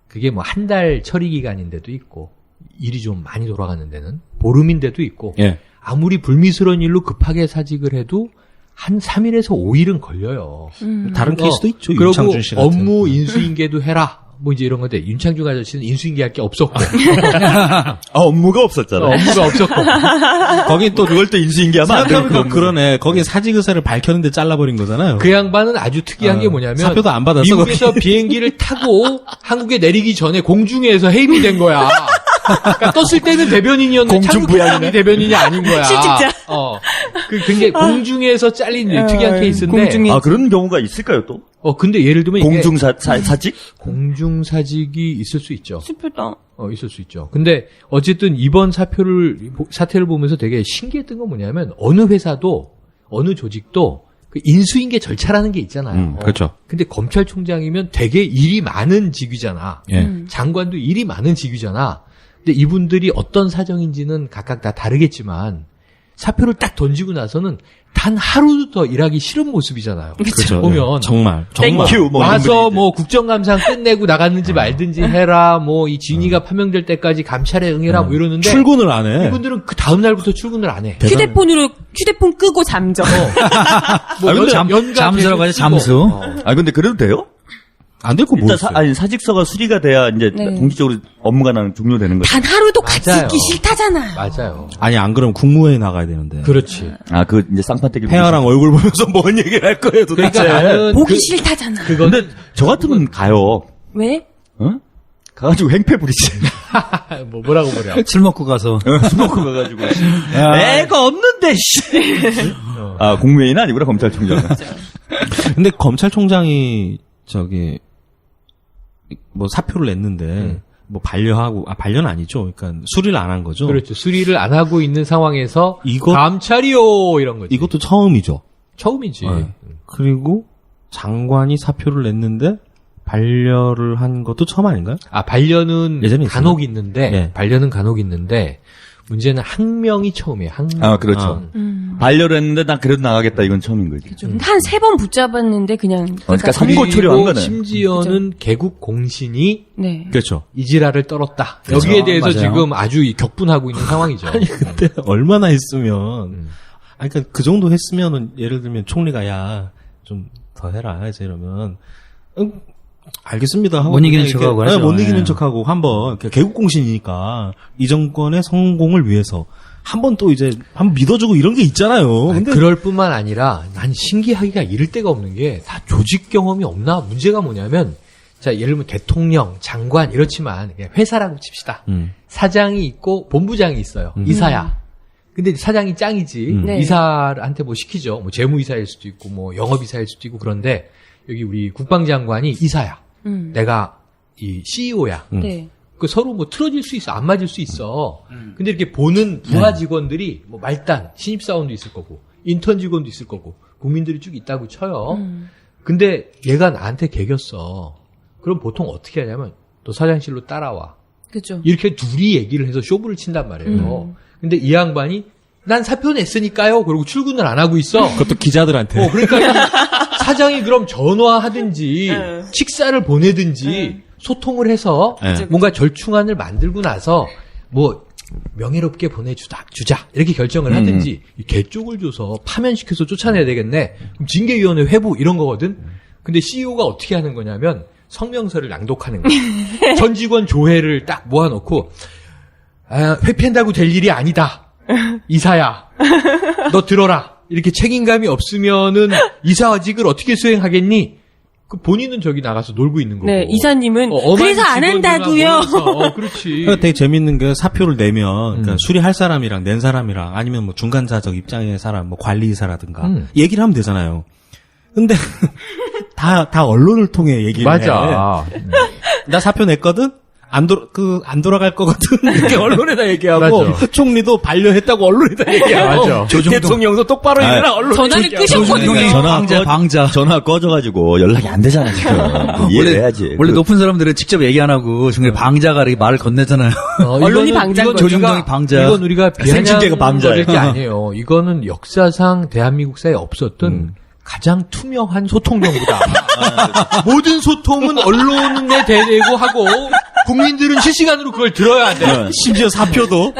그게 뭐 한 달 처리 기간인데도 있고, 일이 좀 많이 돌아가는 데는 보름인데도 있고, 예. 아무리 불미스러운 일로 급하게 사직을 해도 한 3일에서 5일은 걸려요. 다른 케이스도 있죠. 그리고 윤창준 씨 같은. 업무 인수인계도 해라. 뭐 이제 이런 건데 윤창중 아저씨는 인수인계 할 게 없었고 업무가 없었잖아. 업무가 없었고 거기 또 그걸 또 인수인계하면 안 되는 생각해보니까 그러네. 거기 사직 의사를 밝혔는데 잘라버린 거잖아요. 그 양반은 아주 특이한 게 뭐냐면 사표도 안 받았어, 미국에서 비행기를 타고 한국에 내리기 전에 공중에서 해임이 된 거야. 그러니까 떴을 때는 대변인이었는데 공중부양이네. 대변인이 아닌 거야. 실직자. 그 굉장히 공중에서 잘린 특이한 케이스인데. 공중에- 아, 그런 경우가 있을까요, 또? 근데 예를 들면 이게 공중사직? 공중사직이 있을 수 있죠. 슬프다. 있을 수 있죠. 근데 어쨌든 이번 사태를 보면서 되게 신기했던 건 뭐냐면 어느 회사도 어느 조직도 그 인수인계 절차라는 게 있잖아요. 그렇죠. 근데 검찰총장이면 되게 일이 많은 직위잖아. 예. 장관도 일이 많은 직위잖아. 근데 이분들이 어떤 사정인지는 각각 다 다르겠지만 사표를 딱 던지고 나서는 단 하루도 더 일하기 싫은 모습이잖아요. 그렇죠. 보면 정말. 땡큐, 뭐 와서 이런 분들이 뭐 국정감사 끝내고 나가는지 말든지 해라. 뭐 이 진위가 파명될 때까지 감찰에 응해라. 뭐 이러는데 출근을 안 해. 이분들은 그 다음 날부터 출근을 안 해. 휴대폰 끄고 잠져. 뭐 근데 잠수라고 하죠, 잠수. 아, 근데 그래도 돼요? 안 될 거 일단 모르겠어요. 사직서가 수리가 돼야 이제 네. 공식적으로 업무가 나는 종료되는 거죠. 단 하루도 같이 맞아요. 있기 싫다잖아요. 맞아요. 아니 안 그러면 국무회의 나가야 되는데. 그렇지. 아, 그 이제 쌍판떼기. 폐하랑 얼굴 보면서 뭔 얘기를 할 거예요 도대체. 그러니까 나는 보기 싫다잖아. 근데 저 같으면 가요. 왜? 어? 가가지고 행패 부리지. 뭐라고 그래. 술 먹고 가서. 술 먹고 가가지고. 애가 없는데, 씨. 아, 공무회의는 아니구나, 검찰총장은. 근데 검찰총장이 뭐 사표를 냈는데 뭐 반려하고 반려는 아니죠. 그러니까 수리를 안 한 거죠. 그렇죠. 수리를 안 하고 있는 상황에서 이거- 감찰이요 이런 거지. 이것도 처음이죠. 처음이지. 네. 그리고 장관이 사표를 냈는데 반려를 한 것도 처음 아닌가요? 반려는 예전에 간혹 있었나? 있는데 네. 반려는 간혹 있는데 문제는 항명이 처음이에요. 항명. 아, 그렇죠. 반려를 했는데 난 그래도 나가겠다, 이건 처음인 거지. 한 3번 붙잡았는데 그냥. 그러니까 선고 초려한 그리고 거네. 심지어는 개국 공신이 네. 그렇죠. 이지라를 떨었다. 그렇죠. 여기에 대해서 맞아요. 지금 아주 격분하고 있는 상황이죠. 아니 근데 얼마나 했으면 아니 그러니까 그 정도 했으면은 예를 들면 총리가 야 좀 더 해라 해서 이러면 알겠습니다 하고 못 이기는 그냥 이렇게, 척하고 하죠. 못 이기는 예. 척하고 한번 개국 공신이니까 이 정권의 성공을 위해서 한번 또 이제 한번 믿어주고 이런 게 있잖아요. 아니, 근데 그럴 뿐만 아니라 난 신기하기가 이를 데가 없는 게 다 조직 경험이 없나? 문제가 뭐냐면 자, 예를 들면 대통령, 장관 이렇지만 그냥 회사라고 칩시다. 사장이 있고 본부장이 있어요. 이사야. 근데 사장이 짱이지. 네. 이사한테 뭐 시키죠. 뭐 재무이사일 수도 있고 뭐 영업이사일 수도 있고 그런데 여기 우리 국방장관이 이사야. 내가 이 CEO야. 네. 그 서로 뭐 틀어질 수 있어, 안 맞을 수 있어. 근데 이렇게 보는 부하 직원들이 뭐 말단, 신입사원도 있을 거고, 인턴 직원도 있을 거고, 국민들이 쭉 있다고 쳐요. 근데 얘가 나한테 개겼어. 그럼 보통 어떻게 하냐면, 또 사장실로 따라와. 그죠. 이렇게 둘이 얘기를 해서 쇼부를 친단 말이에요. 근데 이 양반이, 난 사표 냈으니까요. 그리고 출근을 안 하고 있어. 그것도 기자들한테. 그러니까 사장이 그럼 전화하든지, 식사를 보내든지, 소통을 해서 뭔가 절충안을 만들고 나서 뭐 명예롭게 보내주자 이렇게 결정을 하든지 개 쪽을 줘서 파면시켜서 쫓아내야 되겠네. 그럼 징계위원회 회부 이런 거거든. 근데 CEO가 어떻게 하는 거냐면 성명서를 낭독하는 거야. 전 직원 조회를 딱 모아놓고 회피한다고 될 일이 아니다. 이사야, 너 들어라. 이렇게 책임감이 없으면은 이사직을 어떻게 수행하겠니? 그 본인은 저기 나가서 놀고 있는 거고. 네, 이사님은 그래서 안 한다고요. 그렇지. 그러니까 되게 재밌는 게 사표를 내면 그러니까 수리할 사람이랑 낸 사람이랑 아니면 뭐 중간자적 입장의 사람, 뭐 관리이사라든가 얘기를 하면 되잖아요. 근데 다 언론을 통해 얘기를 맞아. 해. 나 사표 냈거든. 안 돌아갈 거거든. 이렇게 언론에다 얘기하고 맞아. 총리도 반려했다고 언론에다 얘기하고 맞아. 대통령도 똑바로 해라 언론에 전화를 끄셨거든요. 전화 꺼져가지고 연락이 안 되잖아 지금. 이해를 해야지. 원래 높은 사람들은 직접 얘기 안 하고 중간에 방자가 이렇게 말을 건네잖아요. 언론이 방자인 거죠. 조중동이 방자. 이건 우리가 생중계가 방자예요. 게 아니에요. 이거는 역사상 대한민국 사회에 없었던 가장 투명한 소통 정부다. 모든 소통은 언론에 대고 하고 국민들은 실시간으로 그걸 들어야 돼. 심지어 사표도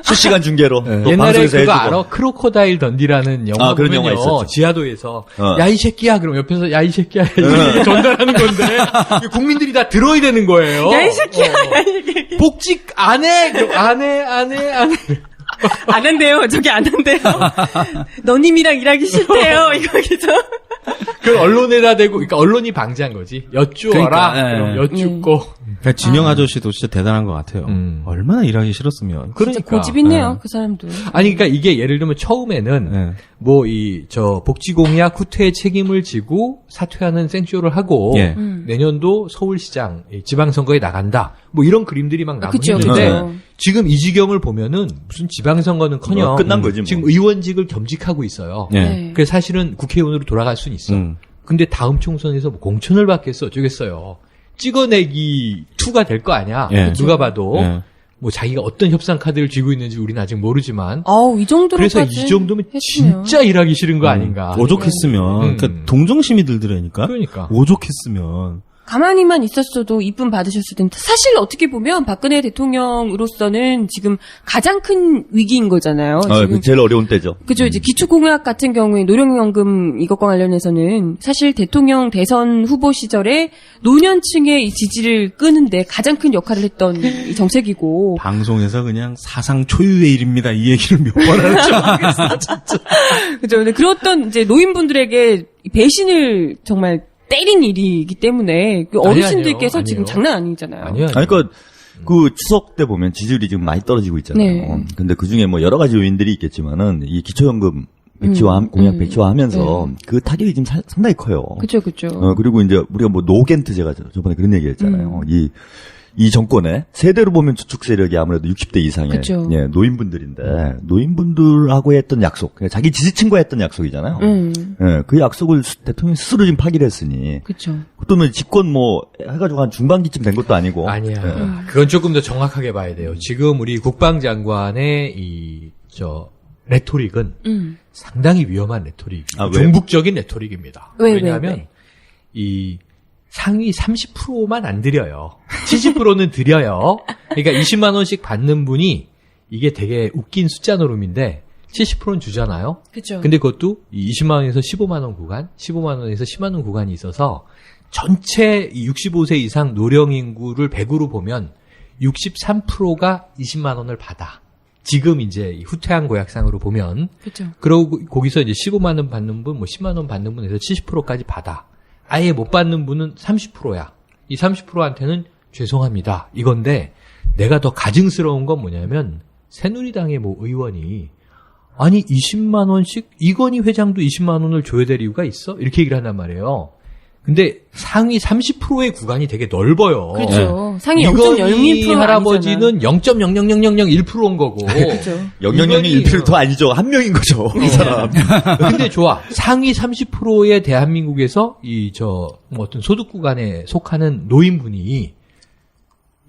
실시간 중계로. 또 옛날에 방송에서 그거 해주고. 알아? 크로커다일 던디라는 영화 그런 영화 보면요. 있었죠. 지하도에서 야 이 새끼야 그럼 옆에서 야 이 새끼야 이렇게 전달하는 건데 국민들이 다 들어야 되는 거예요. 야, 이 새끼야, 야, 이 새끼야. 복직 안 해. 그럼 안 해. 안 한대요. 저기 안 한대요. 너님이랑 일하기 싫대요. 이거기죠. 그걸 언론에다 대고, 그러니까 언론이 방지한 거지. 여쭈어라. 그러니까, 그럼 여쭙고. 그러니까 진영 아저씨도 진짜 대단한 것 같아요. 얼마나 일하기 싫었으면. 진짜 고집 있네요. 그 사람도. 아니, 그러니까 이게 예를 들면 처음에는 뭐 복지공약 후퇴의 책임을 지고 사퇴하는 생쇼를 하고 내년도 서울시장 지방선거에 나간다. 뭐 이런 그림들이 막 나오고 있는데 지금 이 지경을 보면은 무슨 지방선거는커녕 끝난 거지 뭐. 지금 의원직을 겸직하고 있어요. 네. 그래서 사실은 국회의원으로 돌아갈 수는 있어. 근데 다음 총선에서 뭐 공천을 받겠어 어쩌겠어요. 찍어내기 2가 될 거 아니야. 누가 봐도 뭐 자기가 어떤 협상 카드를 쥐고 있는지 우리는 아직 모르지만. 이 정도로까지. 그래서 이 정도면 했으면. 진짜 일하기 싫은 거 아닌가. 오죽했으면. 그러니까 동정심이 들더라니까. 그러니까. 오죽했으면. 가만히만 있었어도 이쁨 받으셨을 텐데 사실 어떻게 보면 박근혜 대통령으로서는 지금 가장 큰 위기인 거잖아요. 지금 제일 어려운 때죠. 그죠. 이제 기초공약 같은 경우에 노령연금 이것과 관련해서는 사실 대통령 대선 후보 시절에 노년층의 이 지지를 끄는데 가장 큰 역할을 했던 이 정책이고. 방송에서 그냥 사상 초유의 일입니다. 이 얘기를 몇 번 하는지 모르겠어, 진짜. 그죠. 근데 그렇던 이제 노인분들에게 배신을 정말 때린 일이기 때문에 그 어르신들께서 아니에요. 지금 장난 아니잖아요. 아니요. 그러니까 그 추석 때 보면 지지율이 지금 많이 떨어지고 있잖아요. 네. 근데 그 중에 뭐 여러 가지 요인들이 있겠지만은 이 기초연금 공약 백지화하면서 그 타격이 지금 상당히 커요. 그죠. 그리고 이제 우리가 뭐 노겐트 제가 저번에 그런 얘기했잖아요. 이 정권의 세대로 보면 주축 세력이 아무래도 60대 이상의 그쵸. 노인분들인데 노인분들하고 했던 약속, 자기 지지층과 했던 약속이잖아요. 그 약속을 대통령이 스스로 지금 파기를 했으니. 그렇죠. 또는 집권 뭐 해가지고 한 중반기쯤 된 것도 아니고. 아니야. 그건 조금 더 정확하게 봐야 돼요. 지금 우리 국방장관의 레토릭은 상당히 위험한 레토릭이에요. 종북적인 레토릭입니다. 왜냐하면 이 상위 30%만 안 드려요. 70%는 드려요. 그러니까 20만 원씩 받는 분이 이게 되게 웃긴 숫자 노름인데 70%는 주잖아요. 그렇죠. 근데 그것도 이 20만 원에서 15만 원 구간, 15만 원에서 10만 원 구간이 있어서 전체 65세 이상 노령 인구를 100으로 보면 63%가 20만 원을 받아. 지금 이제 이 후퇴한 고약상으로 보면 그렇죠. 그러고 거기서 이제 15만 원 받는 분, 뭐 10만 원 받는 분에서 70%까지 받아. 아예 못 받는 분은 30%야. 이 30%한테는 죄송합니다. 이건데 내가 더 가증스러운 건 뭐냐면 새누리당의 뭐 의원이 아니 20만 원씩 이건희 회장도 20만 원을 줘야 될 이유가 있어? 이렇게 얘기를 한단 말이에요. 근데 상위 30%의 구간이 되게 넓어요. 그렇죠. 상위 이건희 0.01% 할아버지는 0.0000001%인 거고. 그렇죠. 0.001%도 아니죠. 한 명인 거죠. 이 사람. 근데 좋아. 상위 30%의 대한민국에서 뭐 어떤 소득 구간에 속하는 노인분이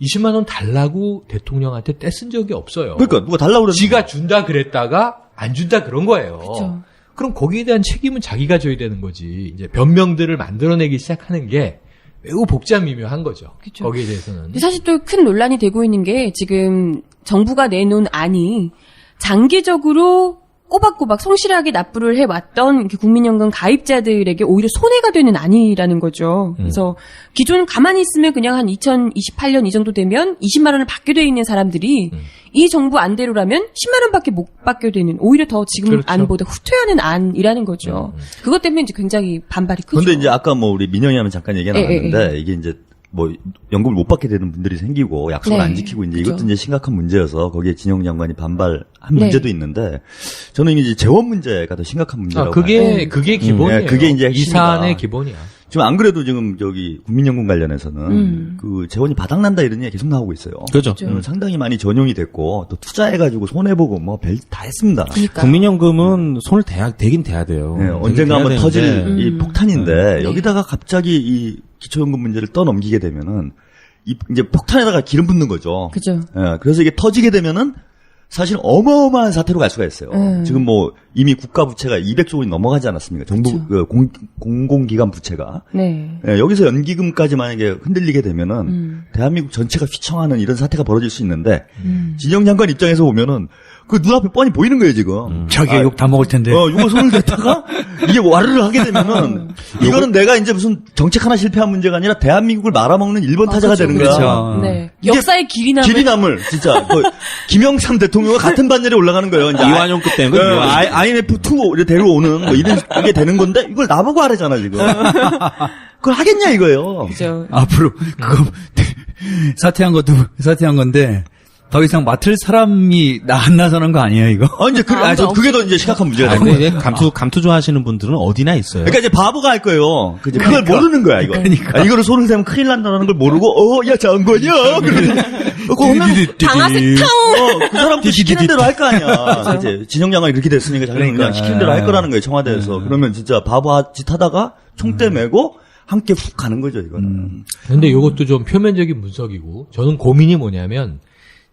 20만 원 달라고 대통령한테 떼쓴 적이 없어요. 그러니까 누가 달라고 그랬는데. 지가 준다 그랬다가 안 준다 그런 거예요. 그렇죠. 그럼 거기에 대한 책임은 자기가 져야 되는 거지. 이제 변명들을 만들어내기 시작하는 게 매우 복잡미묘한 거죠. 그렇죠. 거기에 대해서는. 사실 또 큰 논란이 되고 있는 게 지금 정부가 내놓은 안이 장기적으로 꼬박꼬박 성실하게 납부를 해왔던 국민연금 가입자들에게 오히려 손해가 되는 안이라는 거죠. 그래서 기존 가만히 있으면 그냥 한 2028년 이 정도 되면 20만 원을 받게 돼 있는 사람들이 이 정부 안대로라면 10만 원밖에 못 받게 되는 오히려 더 지금 그렇죠. 안보다 후퇴하는 안이라는 거죠. 그것 때문에 이제 굉장히 반발이 크죠. 근데 이제 아까 뭐 우리 민영이 하면 잠깐 얘기가 나왔는데 이게 이제 뭐 연금을 못 받게 되는 분들이 생기고 약속을 네. 안 지키고 이제 그렇죠. 이것도 이제 심각한 문제여서 거기에 진영 장관이 반발한 문제도 있는데 저는 이제 재원 문제가 더 심각한 문제라고 봐요. 그게 기본이에요. 그게 이제 이 핵심이다. 사안의 기본이야. 지금 안 그래도 지금 저기 국민연금 관련해서는 그 재원이 바닥난다 이런 얘기 계속 나오고 있어요. 그렇죠. 상당히 많이 전용이 됐고 또 투자해가지고 손해보고 뭐 별 다 했습니다. 그러니까. 국민연금은 손을 되긴 돼야 돼요. 네, 되긴 언젠가 돼야 한번 터질 되는데 이 폭탄인데 네. 여기다가 갑자기 이 기초연금 문제를 떠넘기게 되면은 이제 폭탄에다가 기름 붓는 거죠. 그죠. 예, 그래서 이게 터지게 되면은 사실 어마어마한 사태로 갈 수가 있어요. 지금 뭐 이미 국가 부채가 200조 원이 넘어가지 않았습니까? 정부 공공기관 부채가. 네. 예, 여기서 연기금까지 만약에 흔들리게 되면은 대한민국 전체가 휘청하는 이런 사태가 벌어질 수 있는데 진영 장관 입장에서 보면은 그 눈앞에 뻔히 보이는 거예요 지금. 자기가 욕 다 먹을 텐데. 이거 손을 댔다가 이게 와르르 하게 되면은 이거는 내가 이제 무슨 정책 하나 실패한 문제가 아니라 대한민국을 말아먹는 1번 타자가 되는 거야. 그렇죠. 네. 이게 역사의 길이 남을 길이 남을 진짜 김영삼 대통령과 같은 반열에 올라가는 거예요. 이제 이완용급 되는 거예요. IMF2 데려오는 뭐 이런 게 되는 건데 이걸 나보고 하래잖아 지금. 그걸 하겠냐 이거예요. 그죠. 앞으로 그거 사퇴한 건데 더 이상 맡을 사람이 안 나서는 거 아니에요 이거? 이제 그게 더 이제 심각한 문제가 되는 거예요. 근데 감투 좋아하시는 분들은 어디나 있어요. 그러니까 이제 바보가 할 거예요. 그걸 모르는 거야 이거. 이거를 손을 대면 큰일 난다는 걸 모르고 야 장관이야. 방아쇠 그 사람도 시키는 대로 할 거 아니야. 이제 진영 장관이 그렇게 됐으니까 자기는 그냥 시키는 대로 할 거라는 거예요 청와대에서. 그러면 진짜 바보 짓 하다가 총대 메고 함께 훅 가는 거죠 이거는. 근데 이것도 좀 표면적인 분석이고 저는 고민이 뭐냐면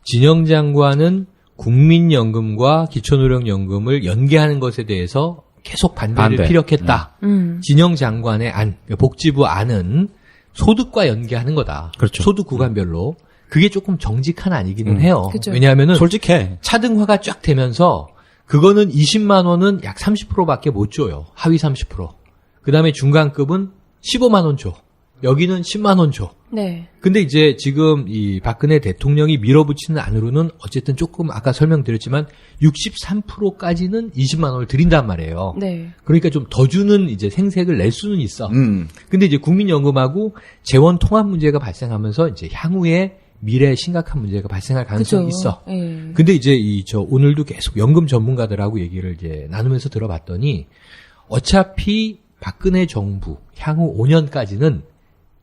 진영 장관은 국민연금과 기초노령연금을 연계하는 것에 대해서 계속 반대를 피력했다. 진영 장관의 안, 복지부 안은 소득과 연계하는 거다. 그렇죠. 소득 구간별로. 그게 조금 정직한 아니기는 해요. 그죠. 왜냐하면은 솔직해. 차등화가 쫙 되면서 그거는 20만 원은 약 30%밖에 못 줘요. 하위 30%. 그다음에 중간급은 15만 원 줘. 여기는 10만 원 줘. 네. 근데 이제 지금 이 박근혜 대통령이 밀어붙이는 안으로는 어쨌든 조금 아까 설명드렸지만 63%까지는 20만 원을 드린단 말이에요. 네. 그러니까 좀 더 주는 이제 생색을 낼 수는 있어. 근데 이제 국민연금하고 재원 통합 문제가 발생하면서 이제 향후에 미래에 심각한 문제가 발생할 가능성이 그죠. 있어. 예. 근데 이제 오늘도 계속 연금 전문가들하고 얘기를 이제 나누면서 들어봤더니 어차피 박근혜 정부 향후 5년까지는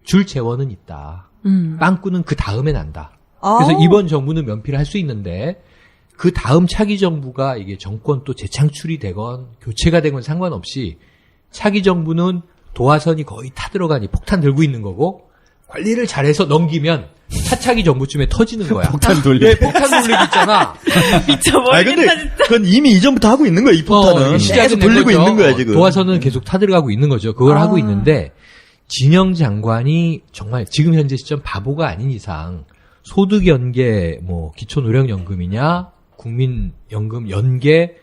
줄 재원은 있다. 빵꾸는 그 다음에 난다. 그래서 이번 정부는 면피를 할 수 있는데 그 다음 차기 정부가 이게 정권 또 재창출이 되건 교체가 되건 상관없이 차기 정부는 도화선이 거의 타들어가니 폭탄 들고 있는 거고 관리를 잘해서 넘기면 차차기 정부쯤에 터지는 거야. 폭탄 돌리기. 네, 폭탄 돌리기 있잖아. 근데 그건 이미 이전부터 하고 있는 거야 이 폭탄은. 계속 돌리고 있는 거야 지금. 도화선은 계속 타들어가고 있는 거죠. 그걸 하고 있는데 진영 장관이 정말 지금 현재 시점 바보가 아닌 이상 소득 연계 뭐 기초노령연금이냐 국민연금 연계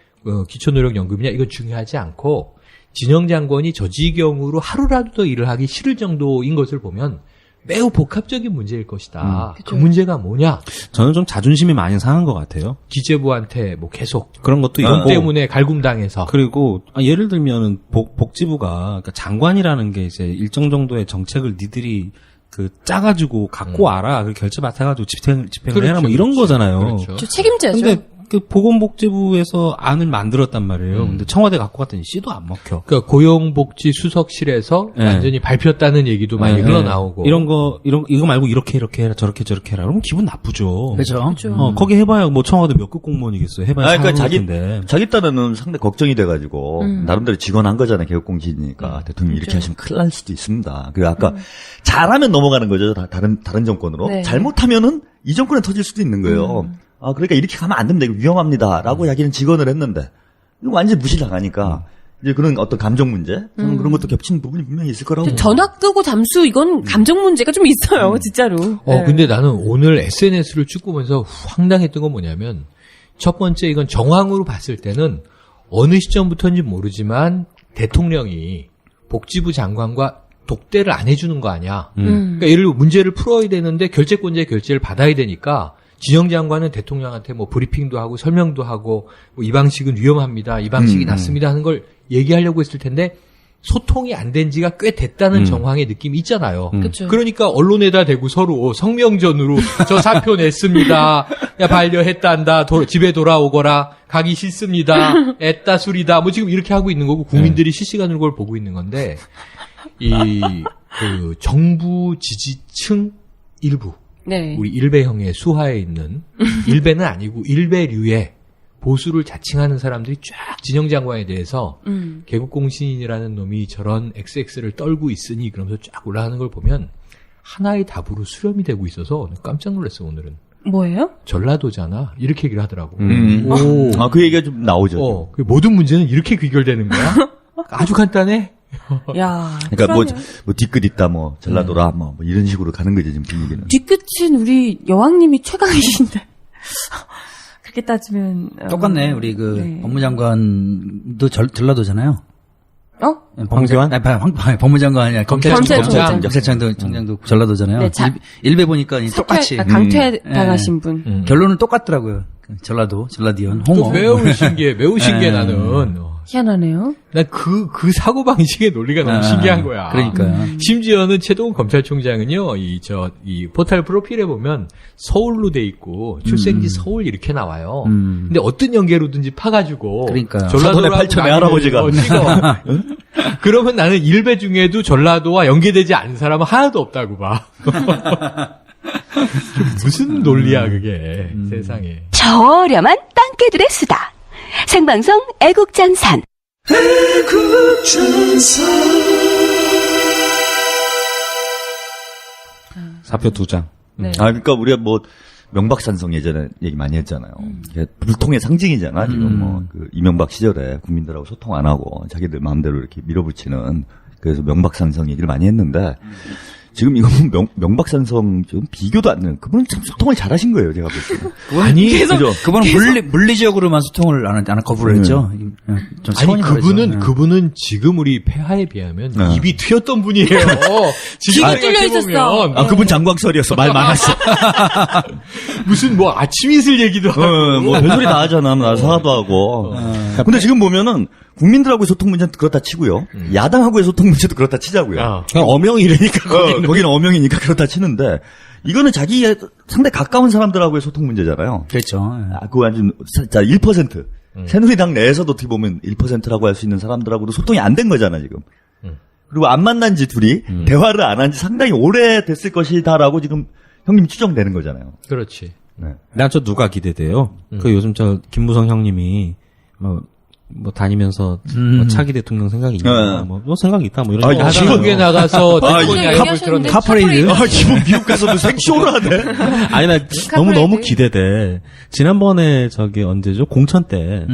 기초노령연금이냐 이건 중요하지 않고 진영 장관이 저 지경으로 하루라도 더 일을 하기 싫을 정도인 것을 보면 매우 복합적인 문제일 것이다. 그 문제가 뭐냐? 저는 좀 자존심이 많이 상한 것 같아요. 기재부한테 뭐 계속 그런 것도 이런 있고 때문에 갈굼당해서. 그리고 예를 들면은 복지부가 그러니까 장관이라는 게 이제 일정 정도의 정책을 니들이 그 짜가지고 갖고 와라, 그 결제 맡아가지고 집행을 그렇죠, 해라, 뭐 이런 그렇죠. 거잖아요. 그렇죠. 저 책임자죠. 근데 그 보건복지부에서 안을 만들었단 말이에요. 근데 청와대 갖고 갔더니 씨도 안 먹혀. 그러니까 고용복지 수석실에서 네. 완전히 밟혔다는 얘기도 많이 흘러나오고. 이거 말고 이렇게 해라, 저렇게 해라. 그러면 기분 나쁘죠. 그렇죠. 거기 해봐야 뭐 청와대 몇 급 공무원이겠어요. 해봐야 그러니까 상관없는데. 자기 딴에는 상당히 걱정이 돼가지고 나름대로 직원한 거잖아요. 개혁공신이니까 대통령이 이렇게 하시면 큰일 날 수도 있습니다. 그리고 아까 잘하면 넘어가는 거죠. 다른 정권으로. 네. 잘못하면은 이 정권에 터질 수도 있는 거예요. 그러니까 이렇게 가면 안 됩니다. 이거 위험합니다라고 자기는 직언을 했는데 이거 완전히 무시당하니까 이제 그런 어떤 감정 문제 저는 그런 것도 겹치는 부분이 분명히 있을 거라고. 전화 끄고 잠수 이건 감정 문제가 좀 있어요, 진짜로. 네. 근데 나는 오늘 SNS를 쭉 보면서 황당했던 건 뭐냐면 첫 번째 이건 정황으로 봤을 때는 어느 시점부터인지 모르지만 대통령이 복지부 장관과 독대를 안 해주는 거 아니야. 그러니까 예를 들어 문제를 풀어야 되는데 결재권자의 결재를 받아야 되니까 진영장관은 대통령한테 뭐 브리핑도 하고 설명도 하고 뭐 이 방식은 위험합니다. 이 방식이 낫습니다 하는 걸 얘기하려고 했을 텐데 소통이 안 된 지가 꽤 됐다는 정황의 느낌이 있잖아요. 그쵸. 그러니까 언론에다 대고 서로 성명전으로 저 사표 냈습니다. 야 반려했단다. 집에 돌아오거라. 가기 싫습니다. 애따 술이다. 뭐 지금 이렇게 하고 있는 거고 국민들이 실시간으로 그걸 보고 있는 건데 그 정부 지지층 일부 네. 우리 일베형의 수하에 있는 일베는 아니고 일베류의 보수를 자칭하는 사람들이 쫙 진영장관에 대해서 개국공신이라는 놈이 저런 XX를 떨고 있으니 그러면서 쫙 올라가는 걸 보면 하나의 답으로 수렴이 되고 있어서 깜짝 놀랐어 오늘은. 뭐예요? 전라도잖아 이렇게 얘기를 하더라고. 그 얘기가 좀 나오죠. 그 모든 문제는 이렇게 귀결되는 거야? 아주 간단해. 야, 그러니까 뭐 뒤끝 있다, 뭐 전라도라, 뭐 이런 식으로 가는 거지 지금 분위기는. 뒤끝은 우리 여왕님이 최강이신데. 그렇게 따지면 똑같네. 우리 그 법무장관도 전라도잖아요. 황교안? 아니, 법무장관 아니야. 검찰총장도 전라도잖아요. 네, 일베 보니까 똑같이 강퇴당하신 분. 결론은 똑같더라고요. 전라디언 홍어. 매우 신기해. 매우 신기해 나는. 희한하네요. 난 그 사고방식의 논리가 너무 신기한 거야. 그러니까요. 심지어는 최동훈 검찰총장은요, 이 포털 프로필에 보면 서울로 돼 있고, 출생지 서울 이렇게 나와요. 근데 어떤 연계로든지 파가지고, 그러니까. 전라도의 8천의 할아버지가. 그러면 나는 일베 중에도 전라도와 연계되지 않은 사람은 하나도 없다고 봐. 무슨 논리야, 그게. 세상에. 저렴한 땅개들의 수다. 생방송 애국전선. 사표 2장. 네. 그러니까 우리가 뭐 명박산성 예전에 얘기 많이 했잖아요. 이게 불통의 상징이잖아. 지금 뭐 그 이명박 시절에 국민들하고 소통 안 하고 자기들 마음대로 이렇게 밀어붙이는. 그래서 명박산성 얘기를 많이 했는데 지금 이건 명박산성 좀 비교도 안 되는. 그분은 참 소통을 잘하신 거예요, 제가 볼 때는. 아니, 그죠? 그분은 물리적으로만 소통을 안 거부를 했죠. 좀 아니 그분은 지금 우리 폐하에 비하면 입이 트였던 분이에요. 지금 귀가 뚫려 있었어. 그분 장광설이었어. 말 많았어. 무슨 뭐 아침 이슬 얘기도 하고. 뭐 별소리 다 하잖아. 나 사과도 하고. 근데 지금 보면은 국민들하고의 소통 문제는 그렇다 치고요. 야당하고의 소통 문제도 그렇다 치자고요. 그냥 엄영이라니까. 거기는 엄영이니까 그렇다 치는데 이거는 자기의 상당히 가까운 사람들하고의 소통 문제잖아요. 그렇죠. 그거 완전 1%. 새누리당 내에서도 어떻게 보면 1%라고 할 수 있는 사람들하고도 소통이 안 된 거잖아 지금. 그리고 안 만난 지 둘이 대화를 안 한 지 상당히 오래됐을 것이다라고 지금 형님 추정되는 거잖아요. 그렇지. 네. 난 저 누가 기대돼요? 그 요즘 저 김무성 형님이 뭐 다니면서 뭐 차기 대통령 생각이 있나 뭐 생각이 있다 뭐 이런 거 한국에 나가서 카퍼레이드. 기본 미국 가서도 생쇼를 하네. 아니 나 너무 기대돼. 지난번에 저기 언제죠? 공천 때